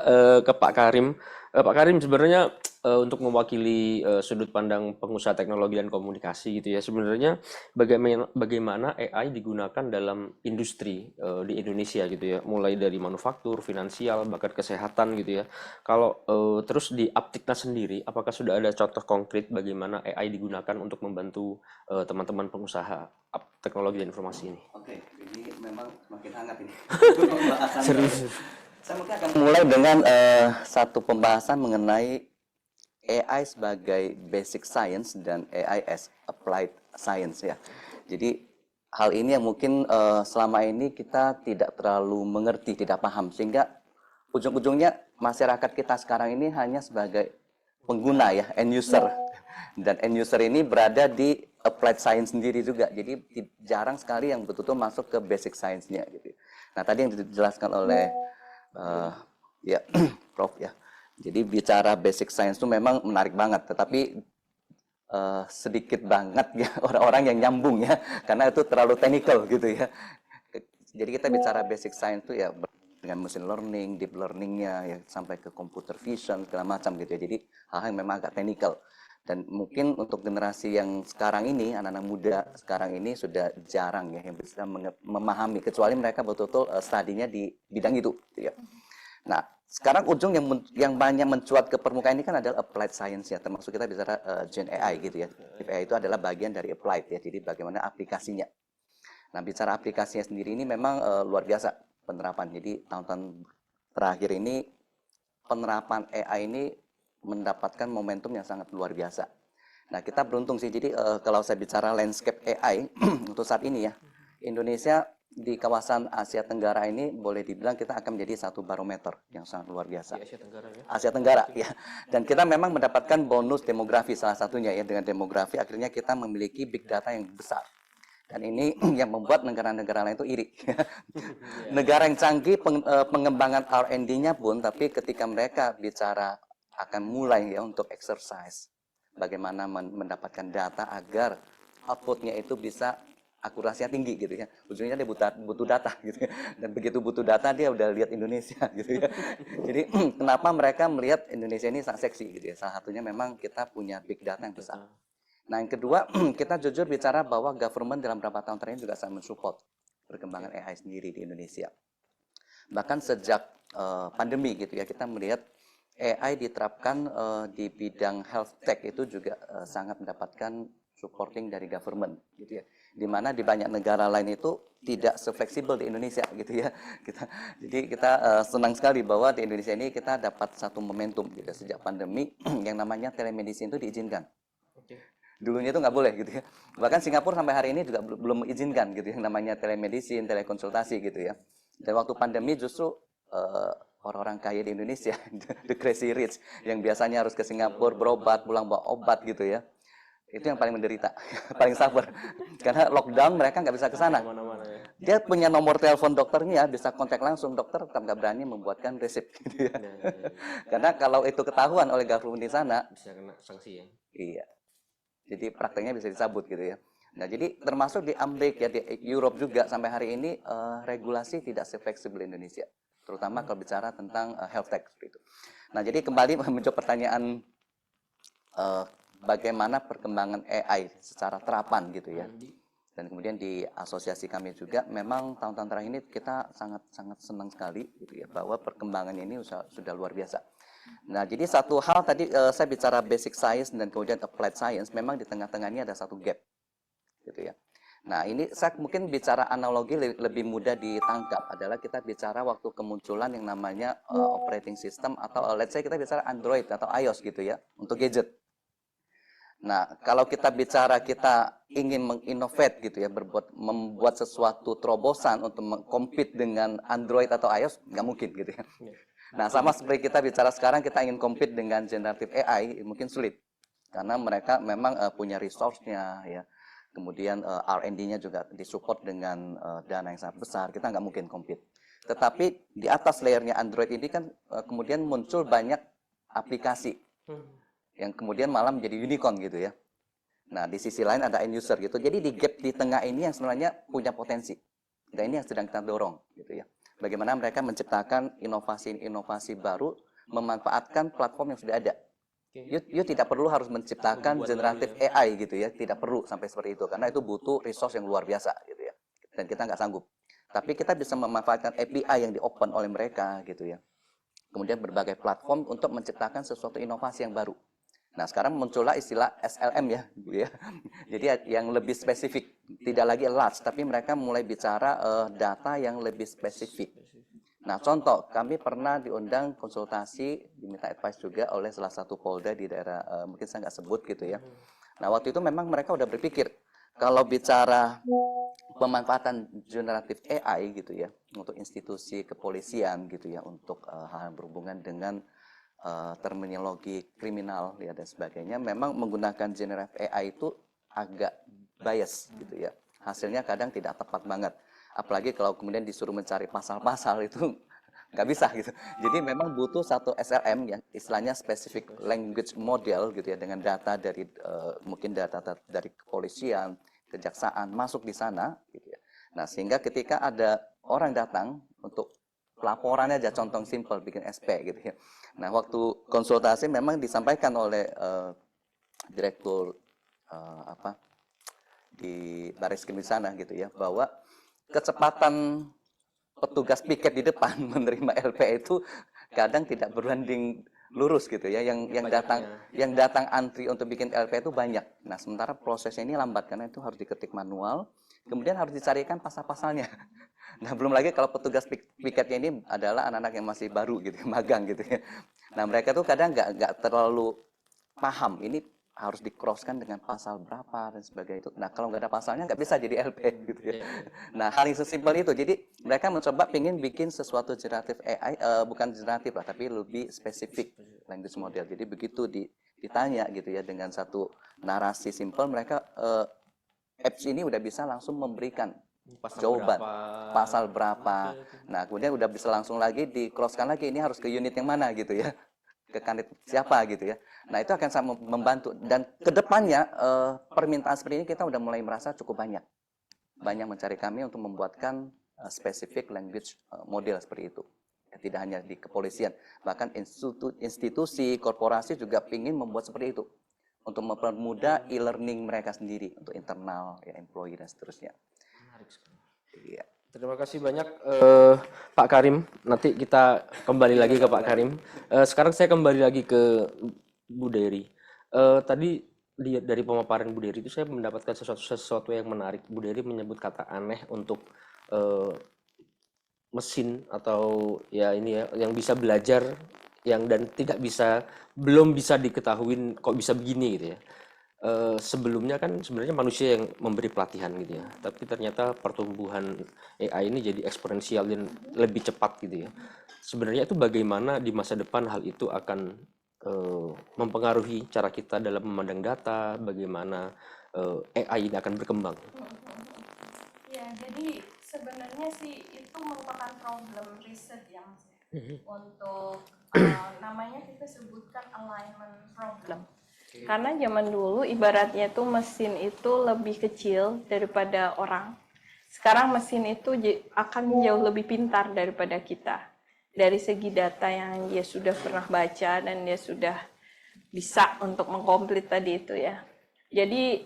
ke Pak Karim. Pak Karim sebenarnya untuk mewakili sudut pandang pengusaha teknologi dan komunikasi gitu ya. Sebenarnya bagaimana AI digunakan dalam industri di Indonesia gitu ya. Mulai dari manufaktur, finansial, bahkan kesehatan gitu ya. Kalau terus di Aptiknas sendiri, apakah sudah ada contoh konkret bagaimana AI digunakan untuk membantu teman-teman pengusaha teknologi dan informasi ini? Oke, ini memang semakin hangat ini. Serius. Saya mungkin akan mulai dengan satu pembahasan mengenai AI sebagai basic science dan AI as applied science ya. Jadi hal ini yang mungkin selama ini kita tidak terlalu mengerti, tidak paham, sehingga ujung-ujungnya masyarakat kita sekarang ini hanya sebagai pengguna ya, end user. Dan end user ini berada di applied science sendiri juga. Jadi jarang sekali yang betul-betul masuk ke basic science-nya gitu. Nah, tadi yang dijelaskan oleh ya Prof ya. Jadi bicara basic science itu memang menarik banget, tetapi sedikit banget ya orang-orang yang nyambung ya, karena itu terlalu technical gitu ya. Jadi kita bicara basic science itu ya dengan machine learning, deep learningnya ya sampai ke computer vision segala macam gitu ya. Jadi hal-hal yang memang agak technical. Dan mungkin untuk generasi yang sekarang ini, anak-anak muda sekarang ini sudah jarang ya yang bisa memahami, kecuali mereka betul-betul studinya di bidang itu gitu ya. Nah, sekarang ujung yang banyak mencuat ke permukaan ini kan adalah applied science ya, termasuk kita bicara Gen AI gitu ya. AI itu adalah bagian dari applied ya, jadi bagaimana aplikasinya. Nah, bicara aplikasinya sendiri ini memang luar biasa penerapan. Jadi tahun-tahun terakhir ini penerapan AI ini mendapatkan momentum yang sangat luar biasa. Nah, kita beruntung sih. Jadi kalau saya bicara landscape AI untuk saat ini ya, Indonesia di kawasan Asia Tenggara ini boleh dibilang kita akan menjadi satu barometer yang sangat luar biasa. Di Asia Tenggara ya. Asia Tenggara ya. Dan kita memang mendapatkan bonus demografi salah satunya ya, dengan demografi akhirnya kita memiliki big data yang besar. Dan ini yang membuat negara-negara lain itu iri. Negara yang canggih pengembangan R&D-nya pun, tapi ketika mereka bicara akan mulai ya untuk exercise bagaimana mendapatkan data agar outputnya itu bisa akurasinya tinggi gitu ya. Ujungnya dia butuh data gitu ya. Dan begitu butuh data dia udah lihat Indonesia gitu ya. Jadi kenapa mereka melihat Indonesia ini sangat seksi gitu ya. Salah satunya memang kita punya big data yang besar. Nah, yang kedua, kita jujur bicara bahwa government dalam beberapa tahun terakhir juga sangat mensupport perkembangan AI sendiri di Indonesia. Bahkan sejak pandemi gitu ya, kita melihat AI diterapkan di bidang health tech itu juga sangat mendapatkan supporting dari government gitu ya. Di mana di banyak negara lain itu tidak se-fleksibel di Indonesia gitu ya. Jadi kita senang sekali bahwa di Indonesia ini kita dapat satu momentum gitu sejak pandemi yang namanya telemedicine itu diizinkan. Dulunya itu nggak boleh gitu ya. Bahkan Singapura sampai hari ini juga belum mengizinkan gitu yang namanya telemedicine, telekonsultasi gitu ya. Dan waktu pandemi justru orang-orang kaya di Indonesia, the crazy rich, yang biasanya harus ke Singapura berobat, pulang bawa obat gitu ya. Itu yang paling menderita, paling suffer. Karena lockdown mereka nggak bisa ke sana. Dia punya nomor telepon dokternya, bisa kontak langsung. Dokter tetap nggak berani membuatkan resep gitu ya. Karena kalau itu ketahuan oleh government di sana, bisa kena sanksi ya. Iya. Jadi prakteknya bisa dicabut gitu ya. Nah, jadi termasuk di Amerika ya, di Europe juga sampai hari ini regulasi tidak se-fleksibel Indonesia. Terutama kalau bicara tentang health tech seperti itu. Nah, jadi kembali menjawab pertanyaan bagaimana perkembangan AI secara terapan gitu ya. Dan kemudian di asosiasi kami juga memang tahun-tahun terakhir ini kita sangat senang sekali gitu ya bahwa perkembangan ini sudah luar biasa. Nah, jadi satu hal tadi saya bicara basic science dan kemudian applied science, memang di tengah-tengahnya ada satu gap gitu ya. Nah, ini saya mungkin bicara analogi lebih mudah ditangkap adalah kita bicara waktu kemunculan yang namanya operating system atau let's say kita bicara Android atau iOS gitu ya untuk gadget. Nah, kalau kita bicara kita ingin menginnovate gitu ya, membuat sesuatu terobosan untuk compete dengan Android atau iOS, nggak mungkin gitu ya. Nah, sama seperti kita bicara sekarang kita ingin compete dengan generative AI, mungkin sulit. Karena mereka memang punya resource-nya ya. Kemudian R&D-nya juga disupport dengan dana yang sangat besar, kita nggak mungkin compete. Tetapi di atas layernya Android ini kan kemudian muncul banyak aplikasi yang kemudian malah menjadi unicorn gitu ya. Nah, di sisi lain ada end user gitu. Jadi di gap di tengah ini yang sebenarnya punya potensi. Dan ini yang sedang kita dorong gitu ya. Bagaimana mereka menciptakan inovasi-inovasi baru, memanfaatkan platform yang sudah ada. You tidak perlu harus menciptakan generative AI gitu ya. Tidak perlu sampai seperti itu. Karena itu butuh resource yang luar biasa gitu ya. Dan kita nggak sanggup. Tapi kita bisa memanfaatkan API yang di-open oleh mereka gitu ya. Kemudian berbagai platform untuk menciptakan sesuatu inovasi yang baru. Nah, sekarang muncullah istilah SLM ya, Bu ya. Jadi yang lebih spesifik, tidak lagi large, tapi mereka mulai bicara data yang lebih spesifik. Nah, contoh, kami pernah diundang konsultasi, diminta advice juga oleh salah satu polda di daerah, mungkin saya nggak sebut gitu ya. Nah, waktu itu memang mereka udah berpikir, kalau bicara pemanfaatan generatif AI gitu ya, untuk institusi kepolisian gitu ya, untuk hal yang berhubungan dengan terminologi kriminal ya dan sebagainya, memang menggunakan generative AI itu agak bias gitu ya. Hasilnya kadang tidak tepat banget. Apalagi kalau kemudian disuruh mencari pasal-pasal itu nggak bisa gitu. Jadi memang butuh satu SLM yang istilahnya specific language model gitu ya, dengan data dari mungkin data dari kepolisian, kejaksaan masuk di sana gitu ya. Nah, sehingga ketika ada orang datang untuk laporannya aja, contoh simpel bikin SP gitu ya. Nah, waktu konsultasi memang disampaikan oleh direktur di Barreskrim di sana gitu ya, bahwa kecepatan petugas piket di depan menerima LP itu kadang tidak berbanding lurus gitu ya. Yang datang antri untuk bikin LP itu banyak. Nah, sementara prosesnya ini lambat karena itu harus diketik manual, kemudian harus dicarikan pasal-pasalnya. Nah, belum lagi kalau petugas piketnya ini adalah anak-anak yang masih baru gitu, magang gitu ya. Nah, mereka tuh kadang nggak terlalu paham ini harus di-crosskan dengan pasal berapa dan sebagainya itu. Nah, kalau nggak ada pasalnya nggak bisa jadi LP gitu ya. Nah, hal yang sesimpel itu. Jadi mereka mencoba pengen bikin sesuatu generatif AI, bukan generatif lah, tapi lebih spesifik language model. Jadi begitu ditanya gitu ya dengan satu narasi simpel, mereka apps ini udah bisa langsung memberikan jawaban pasal berapa. Nah, kemudian udah bisa langsung lagi di-crosskan lagi, ini harus ke unit yang mana gitu ya, ke kanit siapa gitu ya. Nah, itu akan sangat membantu. Dan kedepannya permintaan seperti ini kita udah mulai merasa cukup banyak mencari kami untuk membuatkan specific language model seperti itu. Ya, tidak hanya di kepolisian, bahkan institusi, korporasi juga ingin membuat seperti itu untuk mempermudah e-learning mereka sendiri untuk internal, ya, employee dan seterusnya. Iya. Terima kasih banyak Pak Karim. Nanti kita kembali lagi ke Pak Karim. Sekarang saya kembali lagi ke Bu Dery. Tadi dari pemaparan Bu Dery itu saya mendapatkan sesuatu yang menarik. Bu Dery menyebut kata aneh untuk mesin atau ya ini ya yang bisa belajar dan belum bisa diketahui kok bisa begini gitu ya. Sebelumnya kan sebenarnya manusia yang memberi pelatihan gitu ya, tapi ternyata pertumbuhan AI ini jadi eksponensial dan lebih cepat gitu ya. Sebenarnya itu bagaimana di masa depan hal itu akan mempengaruhi cara kita dalam memandang data, bagaimana AI ini akan berkembang. Ya, jadi sebenarnya sih itu merupakan problem riset ya Mas ya. Untuk namanya kita sebutkan alignment problem. Karena zaman dulu ibaratnya itu mesin itu lebih kecil daripada orang. Sekarang mesin itu akan jauh lebih pintar daripada kita. Dari segi data yang dia sudah pernah baca dan dia sudah bisa untuk mengkomplit tadi itu ya. Jadi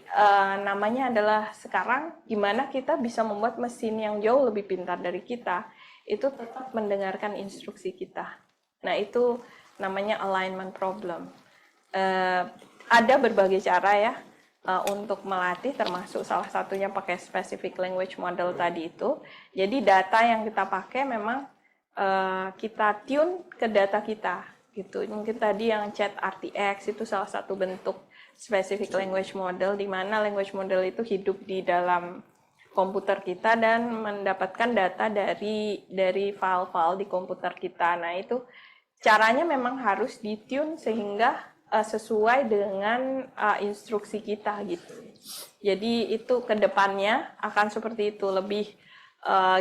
namanya adalah sekarang gimana kita bisa membuat mesin yang jauh lebih pintar dari kita itu tetap mendengarkan instruksi kita. Nah, itu namanya alignment problem. Ada berbagai cara ya untuk melatih, termasuk salah satunya pakai specific language model tadi itu. Jadi data yang kita pakai memang kita tune ke data kita gitu. Mungkin tadi yang chat RTX itu salah satu bentuk specific language model, di mana language model itu hidup di dalam komputer kita dan mendapatkan data dari file-file di komputer kita. Nah, itu caranya memang harus ditune sehingga sesuai dengan instruksi kita gitu. Jadi itu kedepannya akan seperti itu, lebih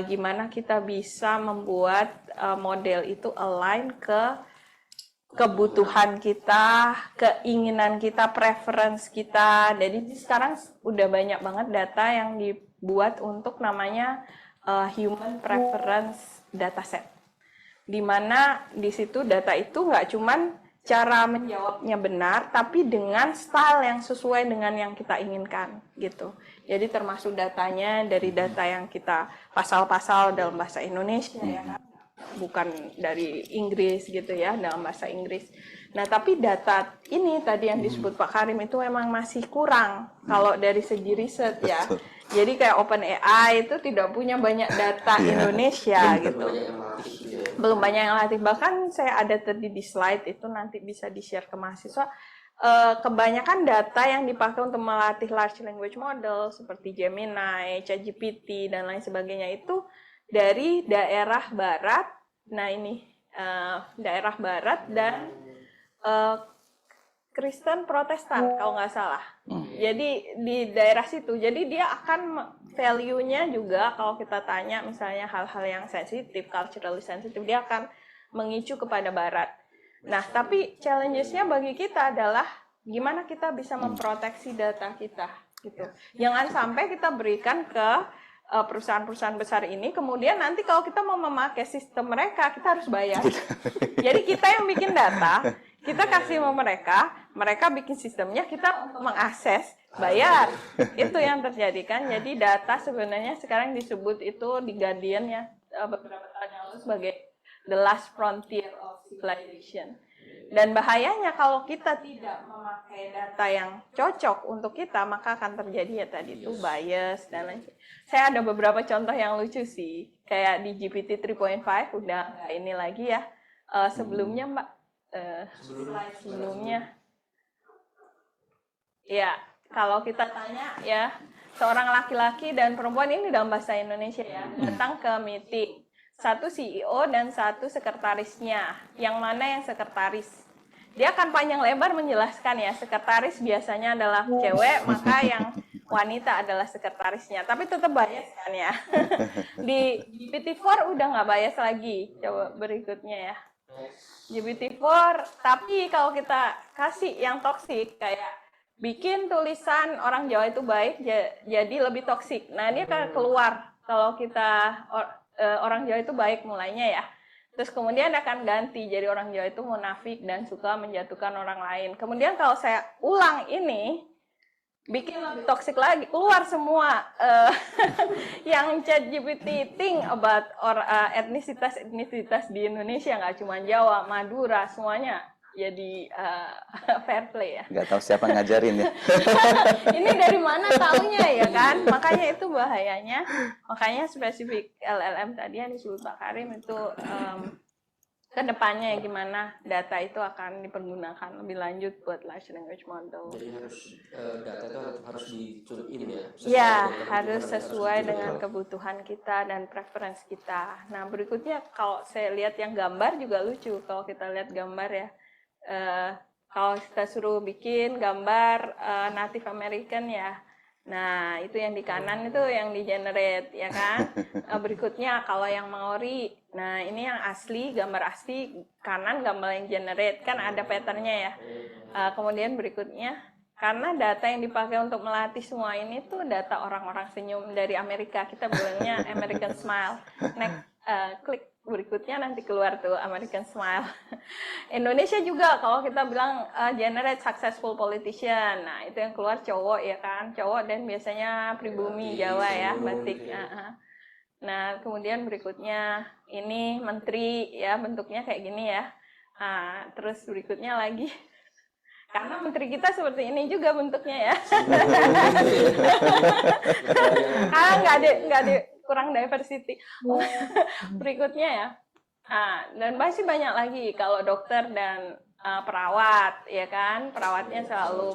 gimana kita bisa membuat model itu align ke kebutuhan kita, keinginan kita, preference kita. Jadi sekarang udah banyak banget data yang dibuat untuk namanya human preference dataset. Di mana di situ data itu nggak cuman cara menjawabnya benar, tapi dengan style yang sesuai dengan yang kita inginkan gitu. Jadi termasuk datanya dari data yang kita pasal-pasal dalam bahasa Indonesia ya kan, bukan dari Inggris gitu ya, dalam bahasa Inggris. Nah, tapi data ini tadi yang disebut Pak Karim itu memang masih kurang kalau dari segi riset ya. Jadi kayak OpenAI itu tidak punya banyak data Indonesia gitu. Belum banyak yang latih. Bahkan saya ada tadi di slide itu nanti bisa di-share ke mahasiswa. Kebanyakan data yang dipakai untuk melatih large language model seperti Gemini, ChatGPT, dan lain sebagainya itu dari daerah barat. Nah ini daerah barat dan Kristen Protestan kalau nggak salah. Jadi di daerah situ, jadi dia akan value-nya juga kalau kita tanya misalnya hal-hal yang sensitif, culturally sensitif, dia akan mengicu kepada Barat. Nah, tapi challenges-nya bagi kita adalah gimana kita bisa memproteksi data kita, gitu. Jangan sampai kita berikan ke perusahaan-perusahaan besar ini, kemudian nanti kalau kita mau memakai sistem mereka, kita harus bayar. Jadi kita yang bikin data, kita kasih sama mereka, mereka bikin sistemnya, kita mengakses, bayar. Itu yang terjadi kan. Jadi data sebenarnya sekarang disebut itu di Guardian ya, beberapa tahun yang lalu sebagai the last frontier of civilization. Dan bahayanya kalau kita tidak memakai data yang cocok untuk kita, maka akan terjadi ya tadi itu bias dan lain. Saya ada beberapa contoh yang lucu sih, kayak di GPT 3.5 udah nggak ini lagi ya. Sebelumnya Mbak, slide sebelumnya, ya kalau kita tanya ya seorang laki-laki dan perempuan ini dalam bahasa Indonesia ya datang ke meeting. Satu CEO dan satu sekretarisnya. Yang mana yang sekretaris? Dia akan panjang lebar menjelaskan ya, sekretaris biasanya adalah cewek, maka yang wanita adalah sekretarisnya. Tapi tetap bias kan ya. Di GPT-4 udah nggak bias lagi. Coba berikutnya ya. GPT-4, tapi kalau kita kasih yang toksik, kayak bikin tulisan orang Jawa itu baik, jadi lebih toksik. Nah, dia akan keluar kalau kita orang Jawa itu baik mulainya ya. Terus kemudian akan ganti jadi orang Jawa itu munafik dan suka menjatuhkan orang lain. Kemudian kalau saya ulang ini, bikin lebih toksik lagi, keluar semua yang ChatGPT think about etnisitas di Indonesia, nggak cuma Jawa, Madura, semuanya. Jadi fair play ya. Nggak tahu siapa ngajarin ya. Ini dari mana taunya ya kan? Makanya itu bahayanya. Makanya spesifik LLM tadi yang disebut Pak Karim itu ke depannya ya gimana data itu akan dipergunakan lebih lanjut buat large language model. Jadi harus data itu harus di-tune in ya. Ya, harus sesuai dengan kebutuhan kita dan preference kita. Nah, berikutnya kalau saya lihat yang gambar juga lucu. Kalau kita lihat gambar ya. Kalau kita suruh bikin gambar Native American ya, nah itu yang di kanan itu yang di generate ya kan. Berikutnya kalau yang Maori, nah ini yang asli, gambar asli, kanan gambar yang generate kan ada patternnya ya. Kemudian berikutnya karena data yang dipakai untuk melatih semua ini tuh data orang-orang senyum dari Amerika, kita bilangnya American Smile. Next, klik berikutnya nanti keluar tuh American Smile. Indonesia juga kalau kita bilang generate successful politician, nah itu yang keluar cowok ya kan, cowok dan biasanya pribumi Jawa ya, batik. Nah kemudian berikutnya ini menteri ya, bentuknya kayak gini ya. Terus berikutnya lagi karena menteri kita seperti ini juga bentuknya ya. Nggak ada kurang diversity. Berikutnya ya. Dan masih banyak lagi kalau dokter dan perawat ya kan, perawatnya selalu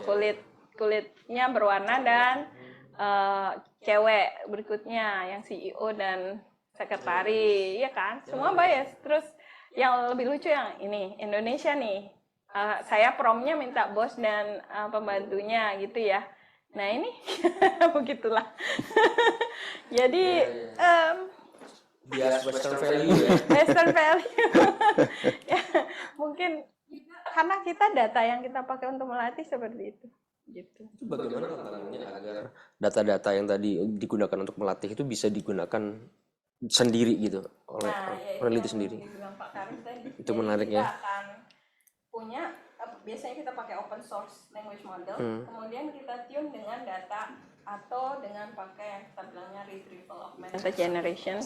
kulitnya berwarna dan cewek. Berikutnya yang CEO dan sekretaris ya kan, semua bias. Terus yang lebih lucu yang ini Indonesia nih. Saya promnya minta bos dan pembantunya gitu ya. Nah ini begitulah. Jadi bias Western value ya. Western value. Ya, mungkin karena kita data yang kita pakai untuk melatih seperti itu. Gitu. Itu bagaimana tantangannya agar data-data yang tadi digunakan untuk melatih itu bisa digunakan sendiri gitu oleh peneliti sendiri. Itu menarik ya. Kita akan punya biasanya kita pakai open source language model, kemudian kita tune dengan data atau dengan pakai yang kita bilangnya retrieval augmented generation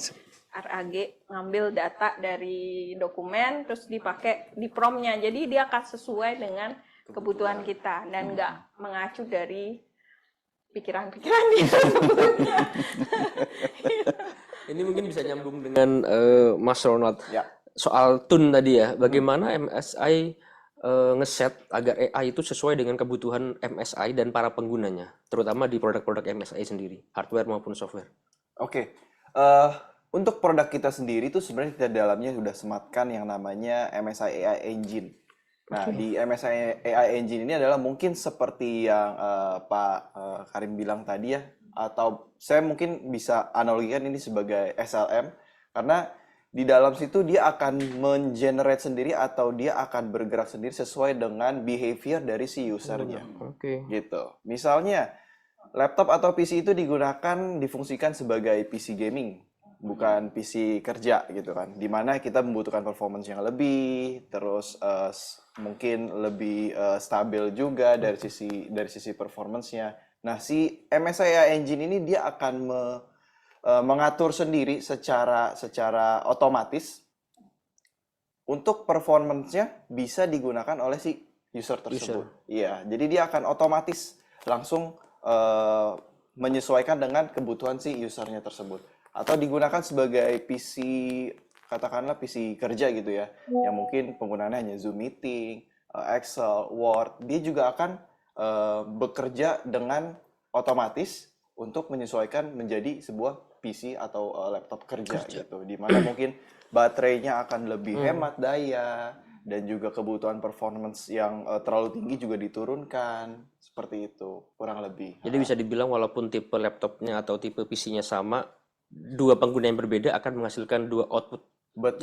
(RAG), ngambil data dari dokumen terus dipakai di prompt-nya, jadi dia akan sesuai dengan kebutuhan kita dan nggak mengacu dari pikiran-pikiran dia sebelumnya. Ini mungkin bisa nyambung dengan Mas Ronald soal tune tadi ya, bagaimana MSI ngeset agar AI itu sesuai dengan kebutuhan MSI dan para penggunanya, terutama di produk-produk MSI sendiri, hardware maupun software. Oke. Untuk produk kita sendiri tuh sebenarnya kita dalamnya sudah sematkan yang namanya MSI AI Engine. Nah, di MSI AI Engine ini adalah mungkin seperti yang Pak Karim bilang tadi ya, atau saya mungkin bisa analogikan ini sebagai SLM, karena di dalam situ dia akan mengenerate sendiri atau dia akan bergerak sendiri sesuai dengan behavior dari si usernya. Gitu. Misalnya, laptop atau PC itu difungsikan sebagai PC gaming, bukan PC kerja gitu kan, dimana kita membutuhkan performance yang lebih, terus mungkin lebih stabil juga dari sisi performance-nya. Nah, si MSI AI Engine ini dia akan mengatur sendiri secara otomatis untuk performance-nya bisa digunakan oleh si user tersebut. Iya, jadi dia akan otomatis langsung menyesuaikan dengan kebutuhan si usernya tersebut. Atau digunakan sebagai PC, katakanlah PC kerja gitu ya, yang mungkin penggunaannya hanya Zoom Meeting, Excel, Word, dia juga akan bekerja dengan otomatis untuk menyesuaikan menjadi sebuah PC atau laptop kerja gitu, dimana mungkin baterainya akan lebih hemat daya, dan juga kebutuhan performance yang terlalu tinggi juga diturunkan, seperti itu, kurang lebih. Jadi bisa dibilang walaupun tipe laptopnya atau tipe PC-nya sama, dua pengguna yang berbeda akan menghasilkan dua output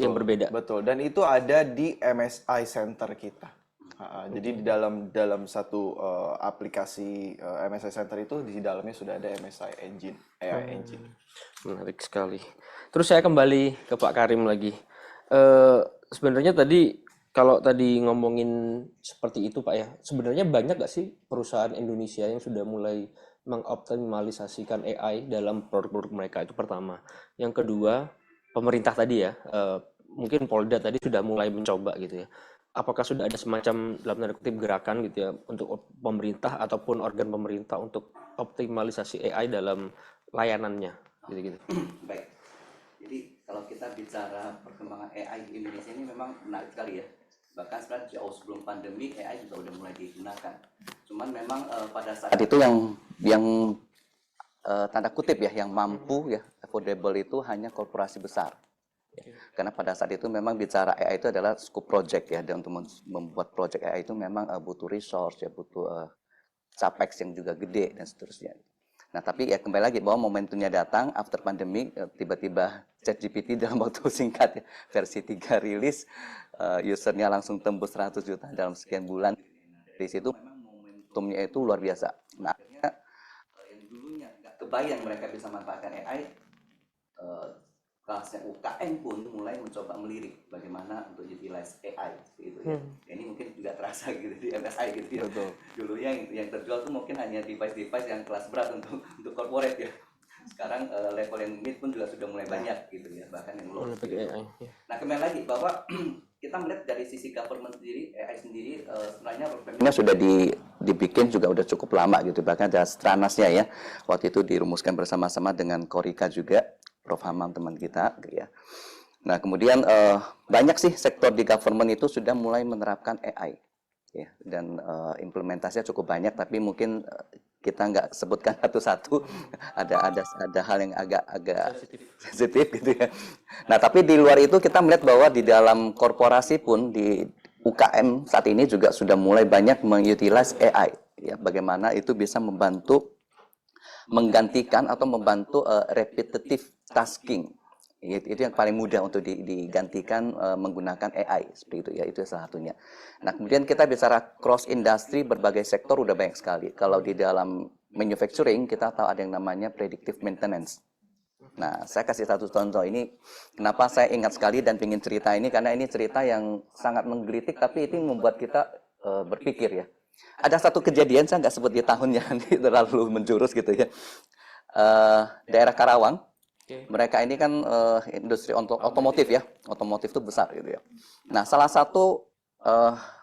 yang berbeda. Betul, dan itu ada di MSI Center kita. Jadi di dalam satu aplikasi MSI Center itu di dalamnya sudah ada MSI Engine, AI Engine. Menarik sekali. Terus saya kembali ke Pak Karim lagi. Sebenarnya tadi kalau tadi ngomongin seperti itu Pak ya, sebenarnya banyak nggak sih perusahaan Indonesia yang sudah mulai mengoptimalisasikan AI dalam produk-produk mereka? Itu pertama. Yang kedua, pemerintah tadi ya, mungkin Polda tadi sudah mulai mencoba gitu ya. Apakah sudah ada semacam dalam tanda kutip gerakan gitu ya untuk pemerintah ataupun organ pemerintah untuk optimalisasi AI dalam layanannya gitu-gitu? Baik. Jadi kalau kita bicara perkembangan AI di Indonesia ini memang menarik sekali ya. Bahkan sebenarnya jauh sebelum pandemi AI juga udah mulai digunakan. Cuman memang pada saat itu yang tanda kutip ya, yang mampu ya, affordable itu hanya korporasi besar. Karena pada saat itu memang bicara AI itu adalah scope project ya, dan untuk membuat project AI itu memang butuh resource ya, butuh capex yang juga gede dan seterusnya. Nah, tapi ya kembali lagi bahwa momentumnya datang after pandemic, tiba-tiba ChatGPT dalam waktu singkat ya, versi 3 rilis, usernya langsung tembus 100 juta dalam sekian bulan. Di situ memang momentumnya itu luar biasa. Nah, akhirnya yang dulunya nggak kebayang mereka bisa manfaatkan AI, kelasnya UKM pun mulai mencoba melirik bagaimana untuk utilize AI seperti itu ya. Ini mungkin juga terasa gitu di MSI gitu ya. Betul. Dulunya yang terjual tuh mungkin hanya device-device yang kelas berat untuk corporate ya. Sekarang level yang mid pun juga sudah mulai banyak gitu ya, bahkan yang low. Nah, kembali lagi bahwa kita melihat dari sisi government sendiri, AI sendiri sebenarnya roadmap-nya sudah dibikin juga udah cukup lama gitu, bahkan ada stranasnya ya. Waktu itu dirumuskan bersama-sama dengan Korika juga, Prof. Hamam teman kita ya. Nah, kemudian banyak sih sektor di government itu sudah mulai menerapkan AI ya, dan implementasinya cukup banyak, tapi mungkin kita nggak sebutkan satu-satu. Ada hal yang agak sensitif gitu ya. Nah, tapi di luar itu kita melihat bahwa di dalam korporasi pun di UKM saat ini juga sudah mulai banyak mengutilize AI ya, bagaimana itu bisa membantu menggantikan atau membantu repetitive tasking. Itu yang paling mudah untuk digantikan menggunakan AI seperti itu ya, itu salah satunya. Nah, kemudian kita bicara cross industry, berbagai sektor udah banyak sekali. Kalau di dalam manufacturing kita tahu ada yang namanya predictive maintenance. Nah, saya kasih satu contoh ini, kenapa saya ingat sekali dan ingin cerita ini, karena ini cerita yang sangat menggelitik tapi itu membuat kita berpikir ya. Ada satu kejadian, saya nggak sebut di tahunnya, nanti terlalu menjurus gitu ya. Daerah Karawang. Mereka ini kan industri otomotif ya, otomotif itu besar gitu ya. Nah, salah satu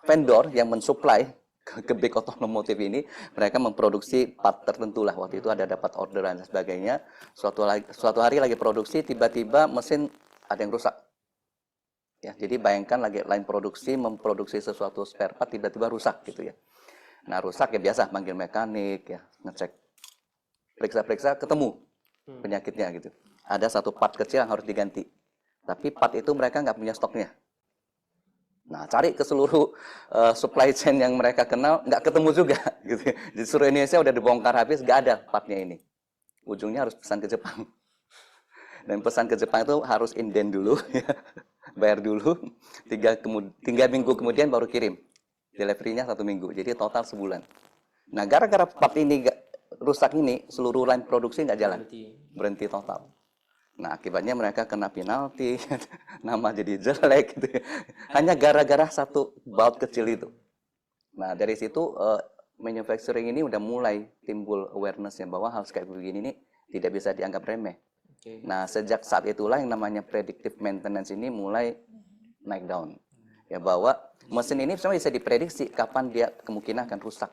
vendor yang mensuplai ke big otomotif ini, mereka memproduksi part tertentu lah. Waktu itu ada dapat orderan dan sebagainya. Suatu hari lagi produksi, tiba-tiba mesin ada yang rusak. Ya, jadi bayangkan lagi line produksi memproduksi sesuatu spare part, tiba-tiba rusak gitu ya. Nah, rusak ya biasa manggil mekanik ya, ngecek, periksa-periksa, ketemu penyakitnya gitu. Ada satu part kecil yang harus diganti, tapi part itu mereka nggak punya stoknya. Nah, cari ke seluruh supply chain yang mereka kenal, nggak ketemu juga. Gitu. Di seluruh Indonesia udah dibongkar habis, nggak ada partnya ini. Ujungnya harus pesan ke Jepang. Dan pesan ke Jepang itu harus inden dulu, ya. Bayar dulu, 3 minggu kemudian baru kirim. Delivery-nya 1 minggu, jadi total sebulan. Nah, gara-gara part ini rusak ini, seluruh line produksi nggak jalan. Berhenti total. Nah, akibatnya mereka kena penalti, nama jadi jelek gitu ya. Hanya gara-gara satu baut kecil itu. Nah, dari situ manufacturing ini udah mulai timbul awareness-nya bahwa hal kayak begini ini tidak bisa dianggap remeh. Nah, sejak saat itulah yang namanya predictive maintenance ini mulai naik daun. Ya, bahwa mesin ini sebenarnya bisa diprediksi kapan dia kemungkinan akan rusak.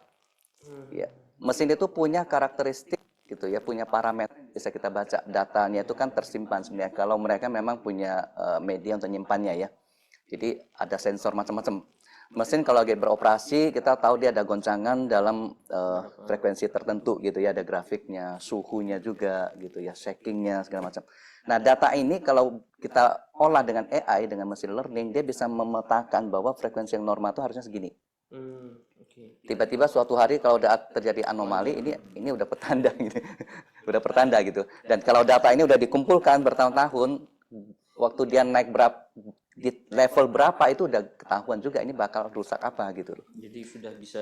Ya, mesin itu punya karakteristik gitu ya, punya parameter bisa kita baca, datanya itu kan tersimpan sebenarnya kalau mereka memang punya media untuk nyimpannya ya. Jadi ada sensor macam-macam. Mesin kalau lagi beroperasi kita tahu dia ada goncangan dalam frekuensi tertentu gitu ya, ada grafiknya, suhunya juga gitu ya, shakingnya segala macam. Nah, data ini kalau kita olah dengan AI, dengan machine learning, dia bisa memetakan bahwa frekuensi yang normal itu harusnya segini. Tiba-tiba suatu hari kalau udah terjadi anomali, ini udah petanda gitu. Udah pertanda gitu. Dan kalau data ini udah dikumpulkan bertahun-tahun, waktu dia naik di level berapa itu udah ketahuan juga ini bakal rusak apa gitu loh. Jadi sudah bisa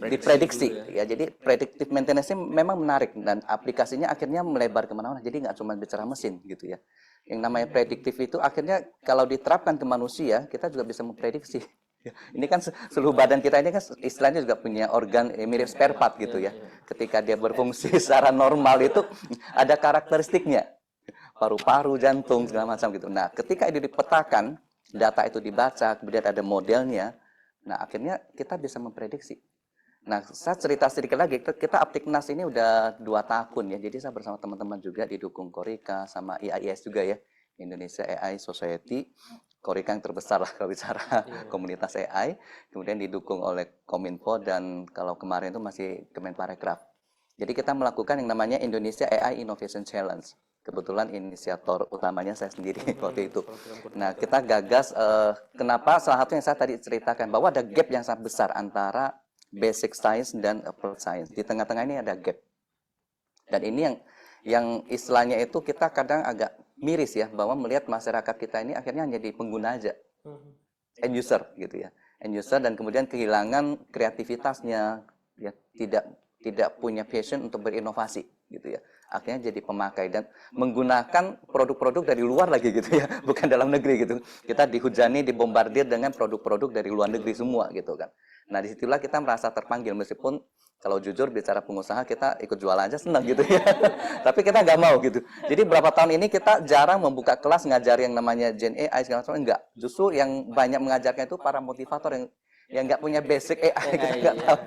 diprediksi dulu ya. Jadi predictive maintenance-nya memang menarik dan aplikasinya akhirnya melebar kemana-mana. Jadi nggak cuma bicara mesin gitu ya. Yang namanya prediktif itu akhirnya kalau diterapkan ke manusia, kita juga bisa memprediksi. Ini kan seluruh badan kita ini kan istilahnya juga punya organ mirip spare part gitu ya. Ketika dia berfungsi secara normal itu ada karakteristiknya. Paru-paru, jantung, segala macam gitu. Nah, ketika itu dipetakan, data itu dibaca, kemudian ada modelnya, nah akhirnya kita bisa memprediksi. Nah, saya cerita sedikit lagi, kita Aptiknas ini udah 2 tahun ya, jadi saya bersama teman-teman juga didukung Korika sama IAIS juga ya, Indonesia AI Society. Korika yang terbesar lah kalau bicara komunitas AI, kemudian didukung oleh Kominfo dan kalau kemarin itu masih Kemenparekraf. Jadi kita melakukan yang namanya Indonesia AI Innovation Challenge. Kebetulan inisiator utamanya saya sendiri waktu itu. Nah, kita gagas, kenapa salah satu yang saya tadi ceritakan, bahwa ada gap yang sangat besar antara basic science dan applied science. Di tengah-tengah ini ada gap. Dan ini yang istilahnya itu kita kadang agak miris ya, bahwa melihat masyarakat kita ini akhirnya hanya jadi pengguna aja, end user gitu ya, end user, dan kemudian kehilangan kreativitasnya, ya tidak punya passion untuk berinovasi gitu ya, akhirnya jadi pemakai dan menggunakan produk-produk dari luar lagi gitu ya, bukan dalam negeri gitu. Kita dihujani, dibombardir dengan produk-produk dari luar negeri semua gitu kan. Nah, disitulah kita merasa terpanggil, meskipun kalau jujur bicara pengusaha kita ikut jual aja senang gitu ya. Tapi kita nggak mau gitu. Jadi berapa tahun ini kita jarang membuka kelas ngajar yang namanya Gen AI segala macam, enggak. Justru yang banyak mengajarkan itu para motivator yang nggak punya basic AI, kita nggak tahu.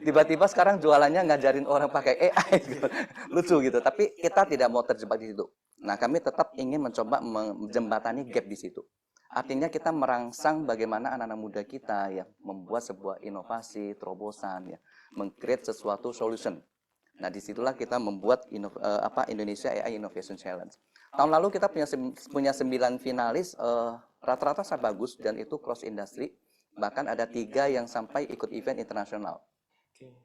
Tiba-tiba sekarang jualannya ngajarin orang pakai AI gitu. Lucu gitu. Tapi kita tidak mau terjebak di situ. Nah, kami tetap ingin mencoba menjembatani gap di situ. Artinya kita merangsang bagaimana anak-anak muda kita ya membuat sebuah inovasi, terobosan ya, meng-create sesuatu solution. Nah, disitulah kita membuat Indonesia AI Innovation Challenge. Tahun lalu kita punya 9 finalis, rata-rata sangat bagus dan itu cross industry. Bahkan ada 3 yang sampai ikut event internasional.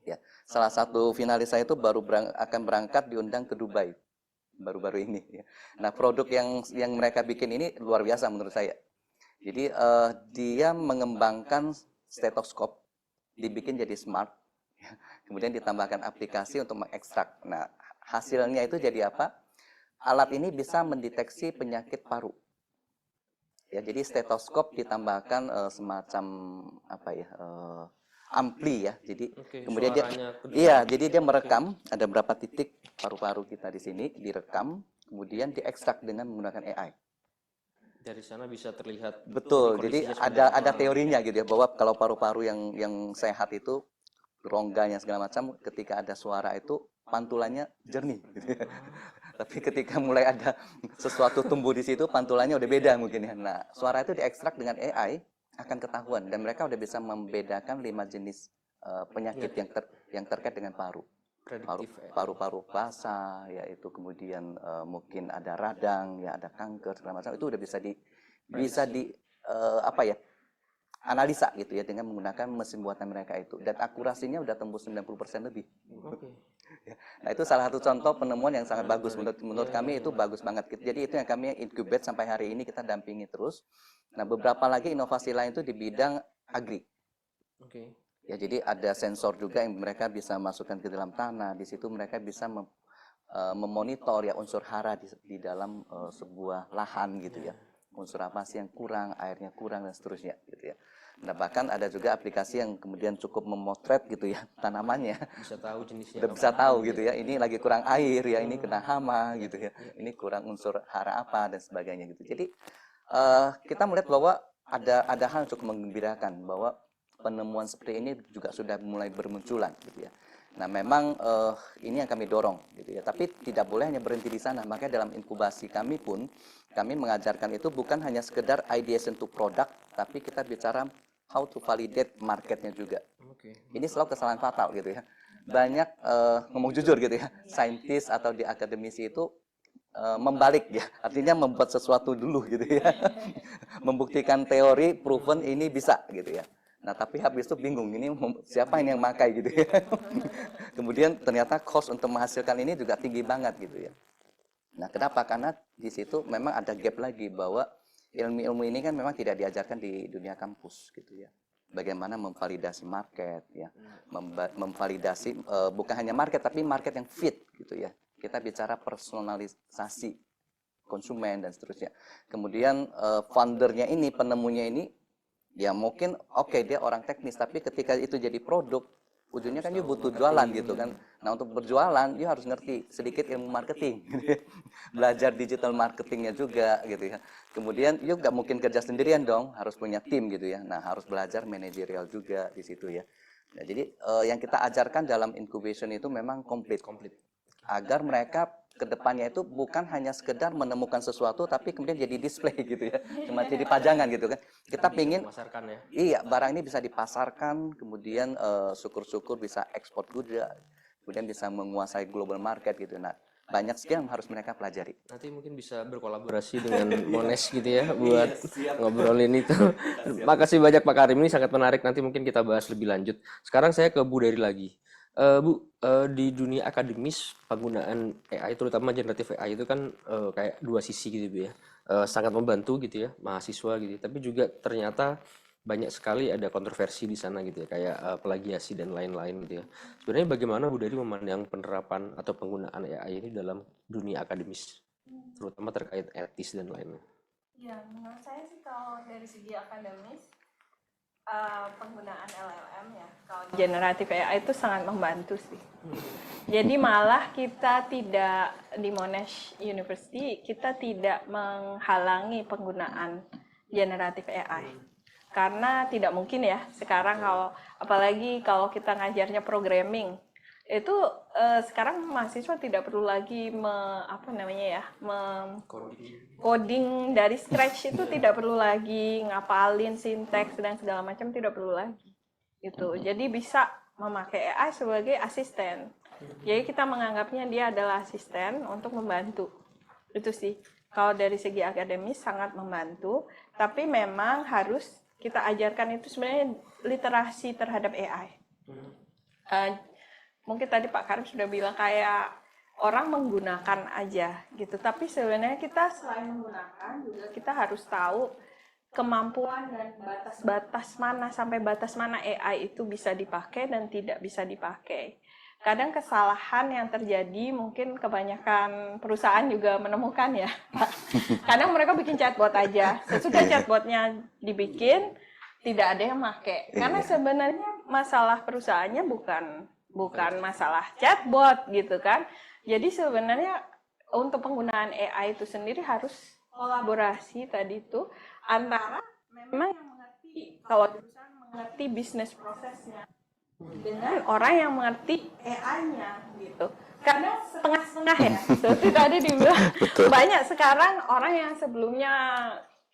Ya, salah satu finalis saya itu akan berangkat diundang ke Dubai baru-baru ini. Ya. Nah, produk yang mereka bikin ini luar biasa menurut saya. Jadi dia mengembangkan stetoskop, dibikin jadi smart, kemudian ditambahkan aplikasi untuk mengekstrak. Nah, hasilnya itu jadi apa? Alat ini bisa mendeteksi penyakit paru. Ya, jadi stetoskop ditambahkan semacam ampli ya. Jadi kemudian jadi dia merekam ada berapa titik paru-paru kita di sini, direkam, kemudian diekstrak dengan menggunakan AI. Dari sana bisa terlihat. Betul. Jadi ada teorinya gitu ya, bahwa kalau paru-paru yang sehat itu rongganya segala macam, ketika ada suara itu pantulannya jernih gitu ya. Tapi ketika mulai ada sesuatu tumbuh di situ, pantulannya udah beda mungkin ya. Nah, suara itu diekstrak dengan AI akan ketahuan dan mereka udah bisa membedakan 5 jenis penyakit yang terkait dengan paru. Paru-paru basah, yaitu kemudian mungkin ada radang, ya ada kanker segala macam, itu udah bisa analisa gitu ya dengan menggunakan mesin buatan mereka itu, dan akurasinya udah tembus 90% lebih. Nah itu salah satu contoh penemuan yang sangat bagus menurut kami, itu bagus banget. Jadi itu yang kami incubate sampai hari ini, kita dampingi terus. Nah beberapa lagi inovasi lain itu di bidang agri. Ya jadi ada sensor juga yang mereka bisa masukkan ke dalam tanah. Di situ mereka bisa memonitor ya unsur hara di dalam sebuah lahan gitu ya. Unsur apa sih yang kurang, airnya kurang dan seterusnya gitu ya. Nah bahkan ada juga aplikasi yang kemudian cukup memotret gitu ya tanamannya. Bisa tahu jenisnya. Udah bisa tahu gitu ya. Ini lagi kurang air ya, ini kena hama gitu ya. Ini kurang unsur hara apa dan sebagainya gitu. Jadi kita melihat bahwa ada hal yang cukup menggembirakan bahwa penemuan seperti ini juga sudah mulai bermunculan gitu ya. Nah memang ini yang kami dorong gitu ya, tapi tidak boleh hanya berhenti di sana. Makanya dalam inkubasi kami pun kami mengajarkan itu bukan hanya sekedar ideation to product, tapi kita bicara how to validate marketnya juga. Ini selalu kesalahan fatal gitu ya. Banyak ngomong jujur gitu ya, saintis atau di akademisi itu membalik ya, artinya membuat sesuatu dulu gitu ya, membuktikan teori, proven ini bisa gitu ya. Nah tapi habis itu bingung, ini siapa ini yang makai gitu ya. Kemudian ternyata cost untuk menghasilkan ini juga tinggi banget gitu ya. Nah kenapa? Karena di situ memang ada gap lagi bahwa ilmu-ilmu ini kan memang tidak diajarkan di dunia kampus gitu ya. Bagaimana memvalidasi market ya, memvalidasi bukan hanya market tapi market yang fit gitu ya. Kita bicara personalisasi konsumen dan seterusnya. Kemudian foundernya ini, penemunya ini ya mungkin oke, dia orang teknis, tapi ketika itu jadi produk, ujungnya kan dia butuh jualan gitu kan. Nah untuk berjualan dia harus ngerti sedikit ilmu marketing, belajar digital marketingnya juga gitu ya. Kemudian dia nggak mungkin kerja sendirian dong, harus punya tim gitu ya. Nah harus belajar manajerial juga di situ ya. Nah, jadi yang kita ajarkan dalam incubation itu memang komplit agar mereka kedepannya itu bukan hanya sekedar menemukan sesuatu tapi kemudian jadi display gitu ya, cuma jadi pajangan gitu kan. Kita pingin ya. Iya, barang ini bisa dipasarkan, kemudian syukur-syukur bisa ekspor juga, kemudian bisa menguasai global market gitu. Nah banyak skill yang harus mereka pelajari. Nanti mungkin bisa berkolaborasi dengan Monash gitu ya buat ngobrolin itu. Makasih banyak Pak Karim, ini sangat menarik, nanti mungkin kita bahas lebih lanjut. Sekarang saya ke Bu Dery lagi. Bu, di dunia akademis penggunaan AI terutama generatif AI itu kan kayak dua sisi gitu Bu ya. Sangat membantu gitu ya mahasiswa gitu, tapi juga ternyata banyak sekali ada kontroversi di sana gitu ya, kayak plagiasi dan lain-lain gitu ya. Sebenarnya bagaimana Bu Dery memandang penerapan atau penggunaan AI ini dalam dunia akademis, terutama terkait etis dan lainnya? Ya, menurut saya sih kalau dari segi akademis penggunaan LLM ya, kalau generatif AI itu sangat membantu sih. Jadi malah kita tidak di Monash University, kita tidak menghalangi penggunaan generatif AI. Karena tidak mungkin ya sekarang, kalau apalagi kalau kita ngajarnya programming, itu sekarang mahasiswa tidak perlu lagi coding dari scratch, itu tidak perlu lagi ngapalin sinteks dan segala macam, tidak perlu lagi gitu. Jadi bisa memakai AI sebagai asisten. Jadi kita menganggapnya dia adalah asisten untuk membantu. Itu sih kalau dari segi akademis sangat membantu, tapi memang harus kita ajarkan itu sebenarnya literasi terhadap AI. Mungkin tadi Pak Karim sudah bilang kayak orang menggunakan aja gitu, tapi sebenarnya kita selain menggunakan juga kita harus tahu kemampuan dan batas-batas mana, sampai batas mana AI itu bisa dipakai dan tidak bisa dipakai. Kadang kesalahan yang terjadi mungkin kebanyakan perusahaan juga menemukan ya, Pak. Kadang mereka bikin chatbot aja, sesudah chatbotnya dibikin tidak ada yang pakai, karena sebenarnya masalah perusahaannya bukan masalah chatbot gitu kan. Jadi sebenarnya untuk penggunaan AI itu sendiri harus kolaborasi tadi itu antara memang yang mengerti, kalau perusahaan mengerti bisnis prosesnya dengan orang yang mengerti AI-nya gitu. Karena setengah-setengah ya, seperti tadi dibilang banyak sekarang orang yang sebelumnya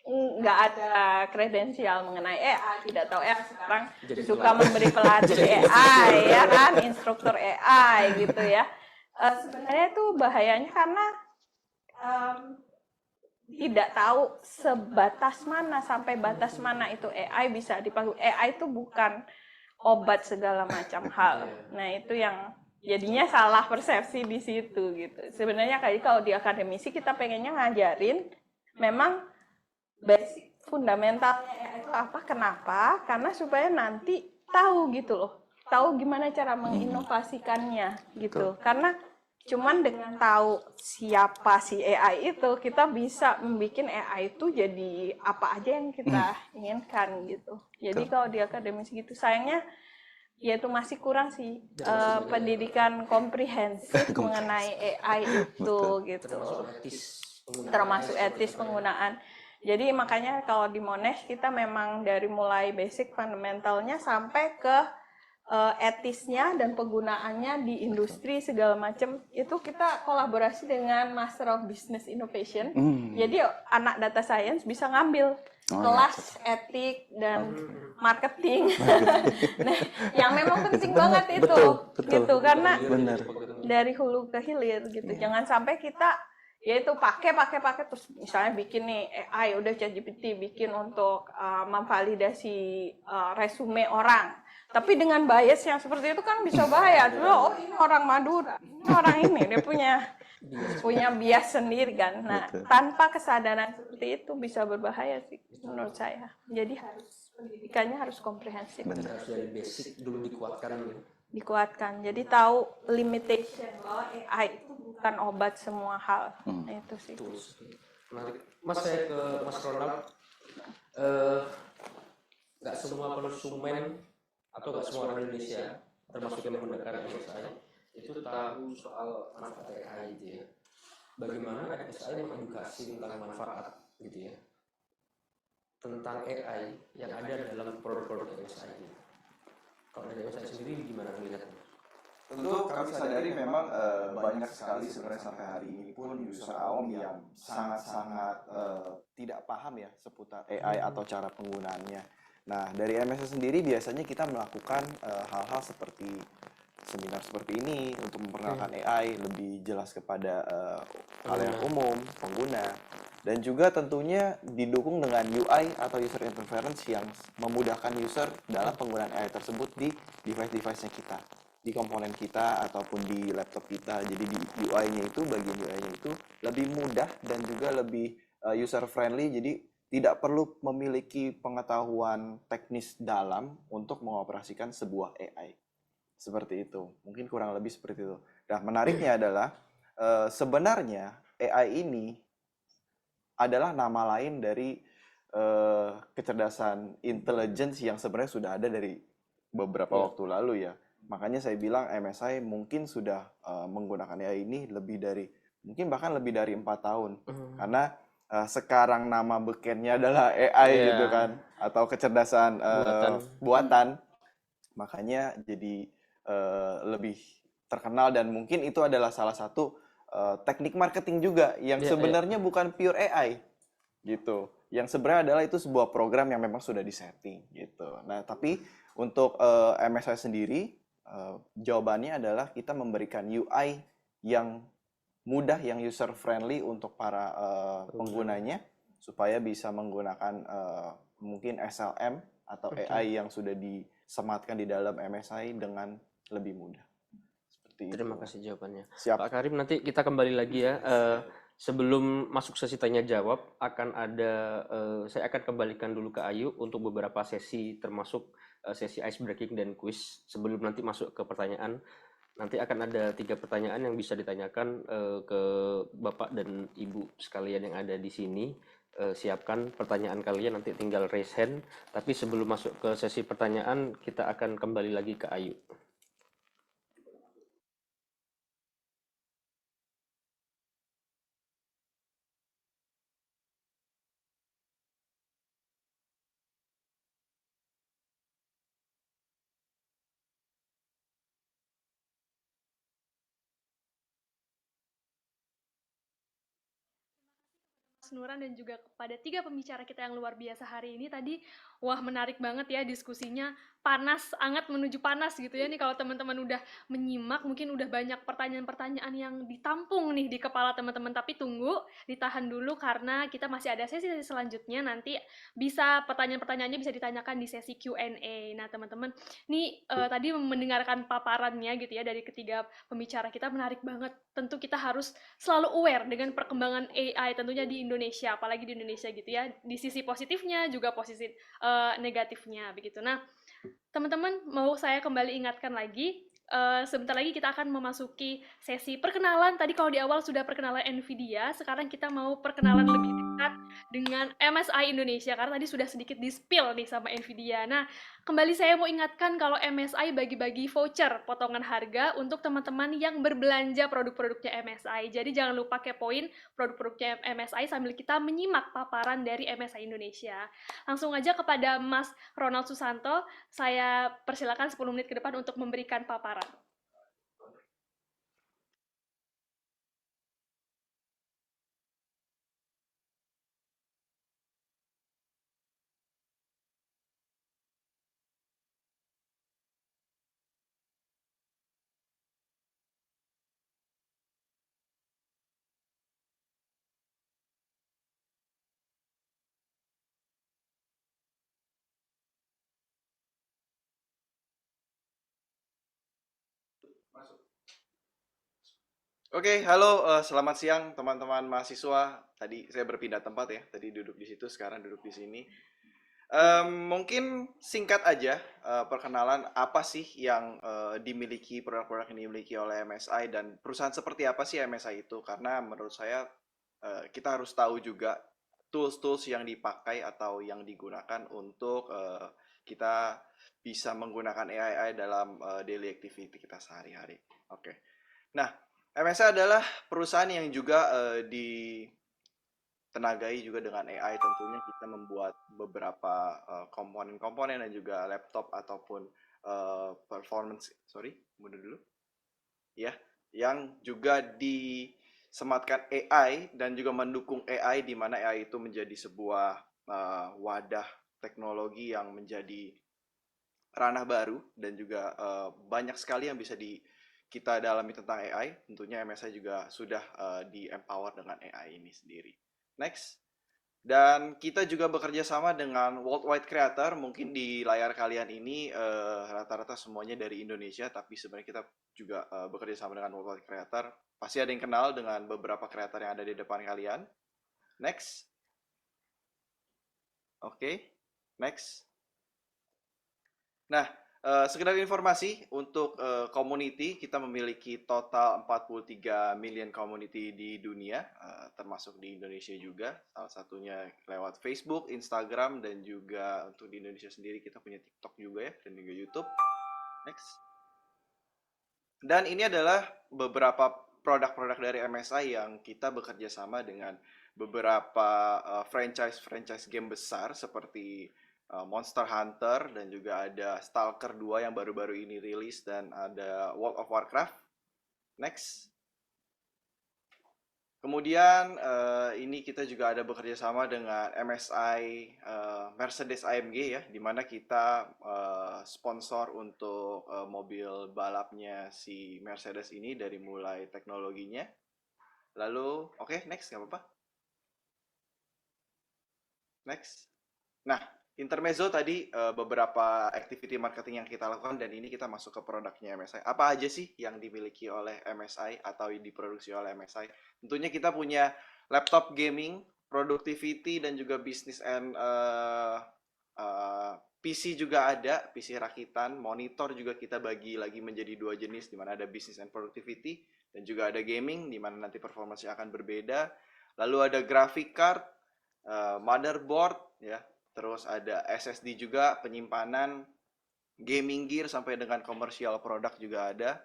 nggak ada kredensial mengenai AI, tidak tahu AI, sekarang suka memberi pelatih AI ya kan, instruktur AI gitu ya. Sebenarnya itu bahayanya karena tidak tahu sebatas mana, sampai batas mana itu AI bisa dipakai. AI itu bukan obat segala macam hal. Nah, itu yang jadinya salah persepsi di situ gitu. Sebenarnya kayak kalau di akademisi kita pengennya ngajarin memang basic fundamentalnya AI itu apa, kenapa? Karena supaya nanti tahu gitu loh. Tahu gimana cara menginovasikannya gitu. Karena cuman dengan tahu siapa si AI itu, kita bisa membuat AI itu jadi apa aja yang kita inginkan gitu. Jadi kalau di akademisi gitu, sayangnya ya itu masih kurang sih pendidikan komprehensif mengenai AI itu gitu. Termasuk etis penggunaan. Jadi makanya kalau di Monash kita memang dari mulai basic fundamentalnya sampai ke etisnya dan penggunaannya di industri segala macam itu kita kolaborasi dengan Master of Business Innovation. Jadi anak data science bisa ngambil kelas etik dan marketing. Nah, yang memang penting banget itu, gitu karena dari hulu ke hilir gitu. Jangan sampai kita yaitu pakai terus misalnya bikin nih AI udah ChatGPT bikin untuk memvalidasi resume orang. Tapi dengan bias yang seperti itu kan bisa bahaya. Oh, ini orang Madura, ini orang ini, dia punya bias sendiri kan. Nah, tanpa kesadaran seperti itu bisa berbahaya sih menurut saya. Jadi pendidikannya harus komprehensif. Harus dari basic dulu Dikuatkan. Jadi tahu limitation bahwa AI itu bukan obat semua hal. Nah, itu sih. Mas, saya ke Mas Ronald. Nggak semua konsumen atau nggak semua orang Indonesia termasuk yang menggunakan MSI itu tahu soal manfaat AI gitu ya. Bagaimana MSI mengedukasi tentang manfaat gitu ya, tentang AI yang ada dalam produk-produk MSI ini. Kalau dari MSI sendiri gimana melihatnya? Tentu kami sadari memang banyak sekali sebenarnya sampai hari ini pun user awam yang sangat-sangat tidak paham ya seputar AI atau cara penggunaannya. Nah, dari MSI sendiri biasanya kita melakukan hal-hal seperti seminar seperti ini untuk memperkenalkan AI lebih jelas kepada halayak umum, pengguna, dan juga tentunya didukung dengan UI atau user interference yang memudahkan user dalam penggunaan AI tersebut di device-device-nya kita, di komponen kita ataupun di laptop kita. Jadi di UI-nya itu, bagian UI-nya itu lebih mudah dan juga lebih user friendly. Jadi tidak perlu memiliki pengetahuan teknis dalam untuk mengoperasikan sebuah AI. Seperti itu. Mungkin kurang lebih seperti itu. Nah, menariknya adalah sebenarnya AI ini adalah nama lain dari kecerdasan intelligence yang sebenarnya sudah ada dari beberapa waktu lalu ya. Makanya saya bilang MSI mungkin sudah menggunakan AI ini mungkin bahkan lebih dari 4 tahun. Karena sekarang nama bekennya adalah AI gitu kan, atau kecerdasan buatan, makanya jadi lebih terkenal dan mungkin itu adalah salah satu teknik marketing juga yang sebenarnya bukan pure AI gitu, yang sebenarnya adalah itu sebuah program yang memang sudah disetting gitu. Nah, tapi untuk MSI sendiri jawabannya adalah kita memberikan UI yang mudah, yang user friendly untuk para penggunanya supaya bisa menggunakan mungkin SLM atau AI yang sudah disematkan di dalam MSI dengan lebih mudah. Seperti Terima itu. kasih jawabannya. Siap. Pak Karim, nanti kita kembali lagi ya. Sebelum masuk sesi tanya jawab saya akan kembalikan dulu ke Ayu untuk beberapa sesi, termasuk sesi ice breaking dan quiz. Sebelum nanti masuk ke pertanyaan, nanti akan ada 3 pertanyaan yang bisa ditanyakan ke Bapak dan Ibu sekalian yang ada di sini. Siapkan pertanyaan kalian, nanti tinggal raise hand. Tapi sebelum masuk ke sesi pertanyaan, kita akan kembali lagi ke Ayu. Mas Nuran dan juga kepada 3 pembicara kita yang luar biasa hari ini tadi. Wah, menarik banget ya diskusinya. panas, hangat menuju panas gitu ya nih, kalau teman-teman udah menyimak mungkin udah banyak pertanyaan-pertanyaan yang ditampung nih di kepala teman-teman, tapi tunggu, ditahan dulu karena kita masih ada sesi-sesi selanjutnya, nanti bisa pertanyaan-pertanyaannya bisa ditanyakan di sesi Q&A. Nah teman-teman, nih tadi mendengarkan paparannya gitu ya dari ketiga pembicara kita, menarik banget. Tentu kita harus selalu aware dengan perkembangan AI tentunya di Indonesia, apalagi di Indonesia gitu ya, di sisi positifnya juga posisi negatifnya begitu. Nah teman-teman, mau saya kembali ingatkan lagi, sebentar lagi kita akan memasuki sesi perkenalan. Tadi kalau di awal sudah perkenalan NVIDIA, sekarang kita mau perkenalan lebih dekat dengan MSI Indonesia, karena tadi sudah sedikit di-spill nih sama NVIDIA. Nah, kembali saya mau ingatkan kalau MSI bagi-bagi voucher potongan harga untuk teman-teman yang berbelanja produk-produknya MSI. Jadi jangan lupa kepoin produk-produknya MSI sambil kita menyimak paparan dari MSI Indonesia. Langsung aja kepada Mas Ronald Susanto, saya persilakan 10 menit ke depan untuk memberikan paparan. Oke, halo, selamat siang teman-teman mahasiswa. Tadi saya berpindah tempat ya, tadi duduk di situ, sekarang duduk di sini. Mungkin singkat aja perkenalan apa sih yang dimiliki, produk-produk yang dimiliki oleh MSI dan perusahaan seperti apa sih MSI itu? Karena menurut saya kita harus tahu juga tools-tools yang dipakai atau yang digunakan untuk kita bisa menggunakan AI dalam daily activity kita sehari-hari. Oke. Nah, MSI adalah perusahaan yang juga ditenagai juga dengan AI. Tentunya kita membuat beberapa komponen-komponen dan juga laptop ataupun mundur dulu. Ya, yang juga disematkan AI dan juga mendukung AI, di mana AI itu menjadi sebuah wadah teknologi yang menjadi ranah baru dan juga banyak sekali yang bisa kita dalami tentang AI. Tentunya MSI juga sudah di-empower dengan AI ini sendiri. Next. Dan kita juga bekerja sama dengan worldwide creator. Mungkin di layar kalian ini rata-rata semuanya dari Indonesia, tapi sebenarnya kita juga bekerja sama dengan worldwide creator. Pasti ada yang kenal dengan beberapa creator yang ada di depan kalian. Next. Oke. Next. Nah, sekedar informasi untuk community, kita memiliki total 43 million community di dunia, termasuk di Indonesia juga. Salah satunya lewat Facebook, Instagram, dan juga untuk di Indonesia sendiri kita punya TikTok juga ya, dan juga YouTube. Next. Dan ini adalah beberapa produk-produk dari MSI yang kita bekerja sama dengan beberapa franchise game besar seperti Monster Hunter, dan juga ada Stalker 2 yang baru-baru ini rilis, dan ada World of Warcraft. Next. Kemudian ini kita juga ada bekerja sama dengan MSI Mercedes AMG ya, di mana kita sponsor untuk mobil balapnya si Mercedes ini dari mulai teknologinya. Lalu, oke, next, nggak apa-apa. Next. Nah, intermezzo tadi beberapa activity marketing yang kita lakukan, dan ini kita masuk ke produknya MSI. Apa aja sih yang dimiliki oleh MSI atau diproduksi oleh MSI? Tentunya kita punya laptop gaming, productivity, dan juga business and PC juga ada, PC rakitan. Monitor juga kita bagi lagi menjadi dua jenis, di mana ada business and productivity, dan juga ada gaming, di mana nanti performanya akan berbeda. Lalu ada graphic card, motherboard, ya. Terus ada SSD juga, penyimpanan, gaming gear, sampai dengan komersial produk juga ada.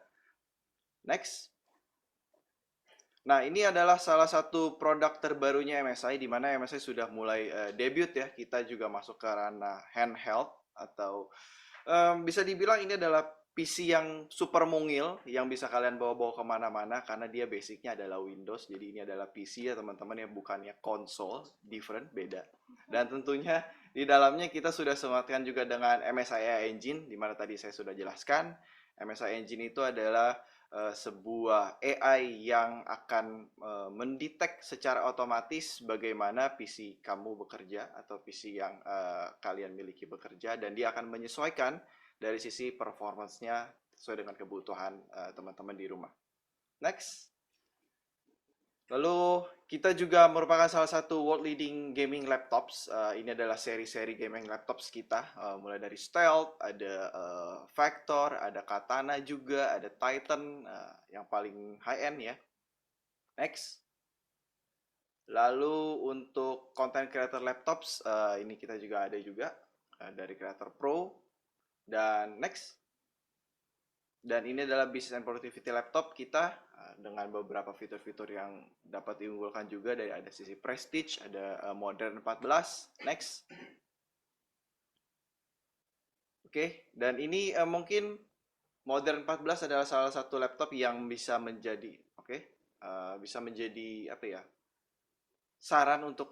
Next. Nah, ini adalah salah satu produk terbarunya MSI, di mana MSI sudah mulai debut ya. Kita juga masuk ke ranah handheld, atau bisa dibilang ini adalah PC yang super mungil, yang bisa kalian bawa-bawa kemana-mana, karena dia basicnya adalah Windows. Jadi ini adalah PC ya teman-teman, yang bukannya konsol, different, beda. Dan tentunya di dalamnya kita sudah sematkan juga dengan MSI AI Engine, di mana tadi saya sudah jelaskan. MSI Engine itu adalah sebuah AI yang akan mendetek secara otomatis bagaimana PC kamu bekerja atau PC yang kalian miliki bekerja, dan dia akan menyesuaikan dari sisi performance-nya sesuai dengan kebutuhan teman-teman di rumah. Next. Lalu kita juga merupakan salah satu world leading gaming laptops. Ini adalah seri-seri gaming laptops kita, mulai dari Stealth, ada Vector, ada Katana juga, ada Titan yang paling high end ya. Next. Lalu untuk content creator laptops, ini kita juga ada juga dari Creator Pro. Dan next. Dan ini adalah business and productivity laptop kita dengan beberapa fitur-fitur yang dapat diunggulkan juga, dari ada sisi prestige, ada modern 14. Next. Oke, dan ini mungkin modern 14 adalah salah satu laptop yang bisa menjadi bisa menjadi apa ya? Saran untuk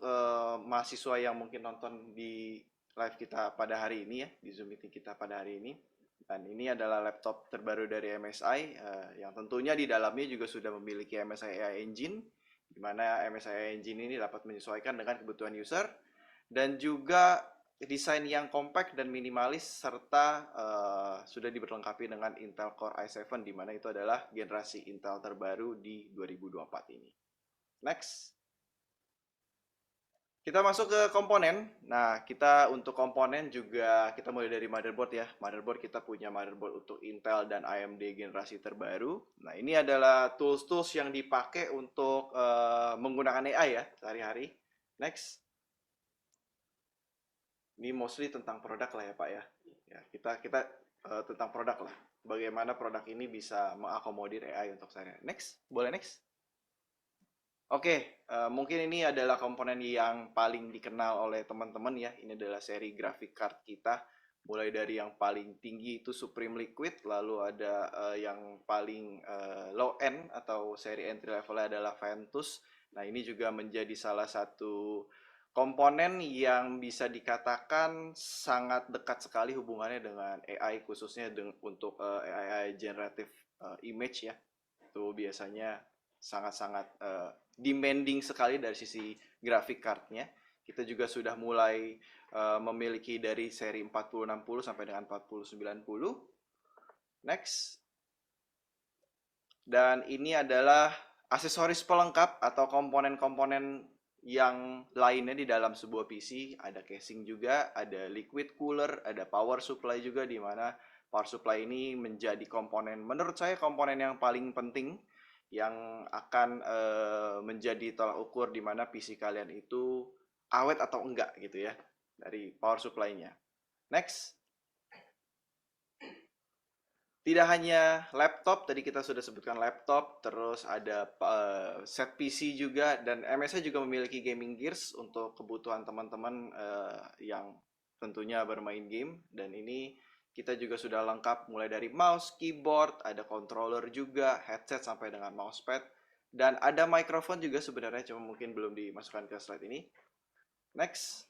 mahasiswa yang mungkin nonton di live kita pada hari ini ya, di Zoom meeting kita pada hari ini. Dan ini adalah laptop terbaru dari MSI yang tentunya di dalamnya juga sudah memiliki MSI AI Engine, di mana MSI AI Engine ini dapat menyesuaikan dengan kebutuhan user, dan juga desain yang compact dan minimalis, serta sudah diperlengkapi dengan Intel Core i7, di mana itu adalah generasi Intel terbaru di 2024 ini. Next. Kita masuk ke komponen. Nah, kita untuk komponen juga kita mulai dari motherboard ya. Motherboard kita punya motherboard untuk Intel dan AMD generasi terbaru. Nah, ini adalah tools-tools yang dipakai untuk menggunakan AI ya sehari-hari. Next. Ini mostly tentang produk lah ya Pak ya. Ya, kita tentang produk lah. Bagaimana produk ini bisa mengakomodir AI untuk sehari-hari. Next, boleh next. Oke, mungkin ini adalah komponen yang paling dikenal oleh teman-teman ya. Ini adalah seri graphic card kita. Mulai dari yang paling tinggi itu Supreme Liquid, lalu ada yang paling low end atau seri entry levelnya adalah Ventus. Nah, ini juga menjadi salah satu komponen yang bisa dikatakan sangat dekat sekali hubungannya dengan AI, khususnya untuk AI generative image ya. Itu biasanya sangat-sangat demanding sekali dari sisi graphic card-nya. Kita juga sudah mulai memiliki dari seri 4060 sampai dengan 4090. Next. Dan ini adalah aksesoris pelengkap atau komponen-komponen yang lainnya di dalam sebuah PC. Ada casing juga, ada liquid cooler, ada power supply juga, di mana power supply ini menjadi komponen, menurut saya komponen yang paling penting yang akan menjadi tolak ukur di mana PC kalian itu awet atau enggak gitu ya, dari power supply-nya. Next. Tidak hanya laptop, tadi kita sudah sebutkan laptop, terus ada set PC juga, dan MSI juga memiliki gaming gears untuk kebutuhan teman-teman yang tentunya bermain game. Dan ini kita juga sudah lengkap mulai dari mouse, keyboard, ada controller juga, headset sampai dengan mousepad, dan ada microphone juga sebenarnya, cuma mungkin belum dimasukkan ke slide ini. Next.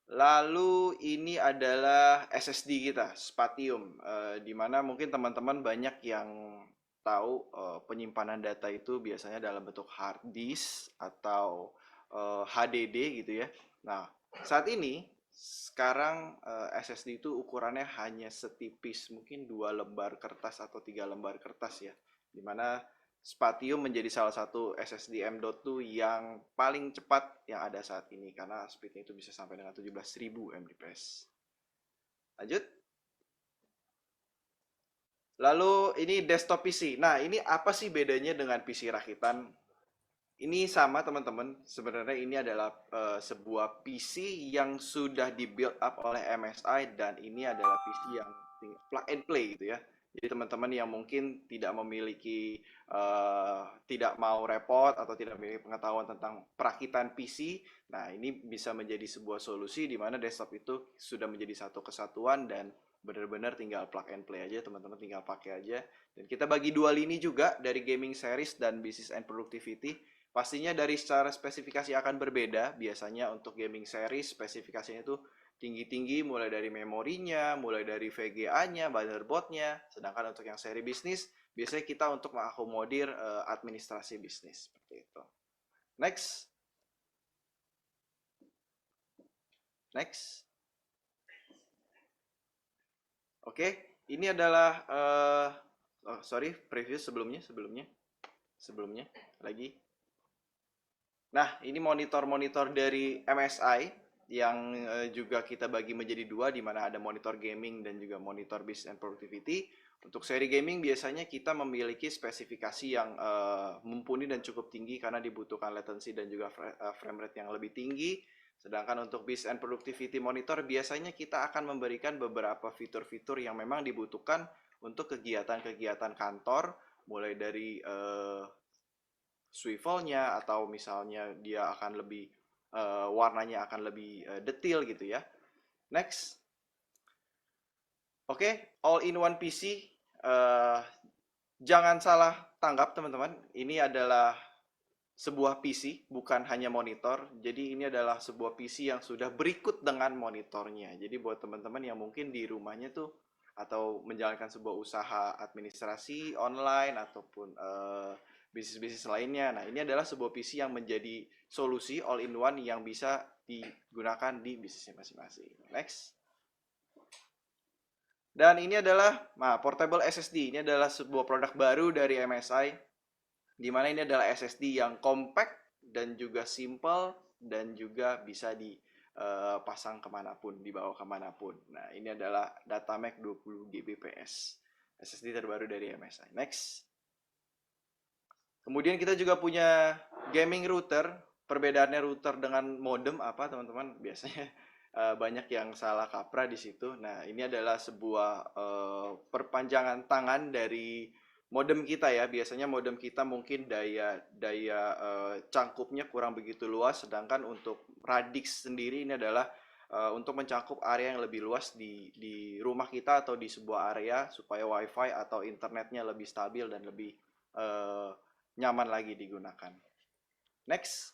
Lalu ini adalah SSD kita, Spatium, di mana mungkin teman-teman banyak yang tahu penyimpanan data itu biasanya dalam bentuk hard disk atau HDD gitu ya. Nah, saat ini sekarang SSD itu ukurannya hanya setipis mungkin 2 lembar kertas atau 3 lembar kertas ya, dimana Spatium menjadi salah satu SSD M.2 yang paling cepat yang ada saat ini, karena speednya itu bisa sampai dengan 17.000 Mbps. Lanjut. Lalu ini desktop PC. Nah, ini apa sih bedanya dengan PC rakitan? Ini sama teman-teman, sebenarnya ini adalah sebuah PC yang sudah di-build up oleh MSI, dan ini adalah PC yang plug and play gitu ya. Jadi teman-teman yang mungkin tidak memiliki, tidak mau repot atau tidak memiliki pengetahuan tentang perakitan PC, nah ini bisa menjadi sebuah solusi di mana desktop itu sudah menjadi satu kesatuan dan benar-benar tinggal plug and play aja, teman-teman tinggal pakai aja. Dan kita bagi 2 lini juga dari gaming series dan business and productivity. Pastinya dari secara spesifikasi akan berbeda. Biasanya untuk gaming series spesifikasinya itu tinggi-tinggi, mulai dari memorinya, mulai dari VGA-nya, motherboard-nya. Sedangkan untuk yang seri bisnis, biasanya kita untuk mengakomodir administrasi bisnis seperti itu. Next. Oke, ini adalah preview sebelumnya lagi. Nah, ini monitor-monitor dari MSI yang juga kita bagi menjadi dua, di mana ada monitor gaming dan juga monitor business and productivity. Untuk seri gaming biasanya kita memiliki spesifikasi yang mumpuni dan cukup tinggi karena dibutuhkan latency dan juga frame rate yang lebih tinggi. Sedangkan untuk business and productivity monitor biasanya kita akan memberikan beberapa fitur-fitur yang memang dibutuhkan untuk kegiatan-kegiatan kantor, mulai dari swivelnya atau misalnya dia akan lebih warnanya akan lebih detail gitu ya. Next. Oke, all-in-one PC. Jangan salah tanggap teman-teman, ini adalah sebuah PC, bukan hanya monitor. Jadi ini adalah sebuah PC yang sudah berikut dengan monitornya. Jadi buat teman-teman yang mungkin di rumahnya tuh atau menjalankan sebuah usaha administrasi online ataupun bisnis-bisnis lainnya. Nah, ini adalah sebuah PC yang menjadi solusi all-in-one yang bisa digunakan di bisnisnya masing-masing. Next. Dan ini adalah portable SSD. Ini adalah sebuah produk baru dari MSI, di mana ini adalah SSD yang compact dan juga simple dan juga bisa dipasang kemanapun, dibawa kemanapun. Nah, ini adalah Datamac 20 Gbps, SSD terbaru dari MSI. Next. Kemudian kita juga punya gaming router. Perbedaannya router dengan modem apa, teman-teman? Biasanya banyak yang salah kaprah di situ. Nah, ini adalah sebuah perpanjangan tangan dari modem kita ya. Biasanya modem kita mungkin daya cangkupnya kurang begitu luas, sedangkan untuk radix sendiri ini adalah untuk mencakup area yang lebih luas di rumah kita atau di sebuah area supaya wifi atau internetnya lebih stabil dan lebih nyaman lagi digunakan. Next.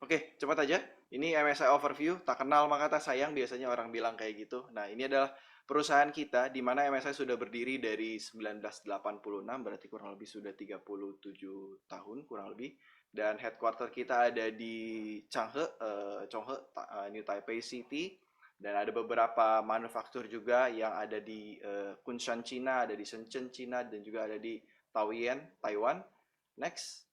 Oke, cepat aja. Ini MSI overview. Tak kenal maka tak sayang, biasanya orang bilang kayak gitu. Nah, ini adalah perusahaan kita, di mana MSI sudah berdiri dari 1986, berarti kurang lebih sudah 37 tahun, kurang lebih. Dan headquarter kita ada di Changhe, New Taipei City. Dan ada beberapa manufaktur juga yang ada di Kunshan, Cina, ada di Shenzhen, Cina, dan juga ada di Taoyuan, Taiwan. Next.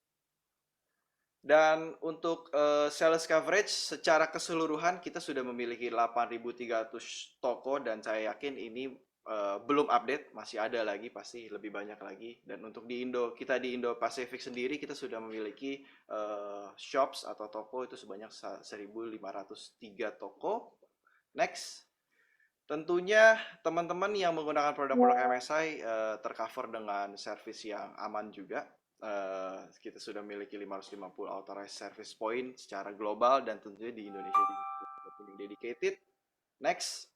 Dan untuk sales coverage secara keseluruhan kita sudah memiliki 8.300 toko, dan saya yakin ini belum update, masih ada lagi, pasti lebih banyak lagi. Dan untuk di kita di Indo Pacific sendiri kita sudah memiliki shops atau toko itu sebanyak 1.503 toko. Next. Tentunya teman-teman yang menggunakan produk-produk MSI tercover dengan service yang aman juga. Kita sudah memiliki 550 authorized service point secara global, dan tentunya di Indonesia juga dedicated. Next.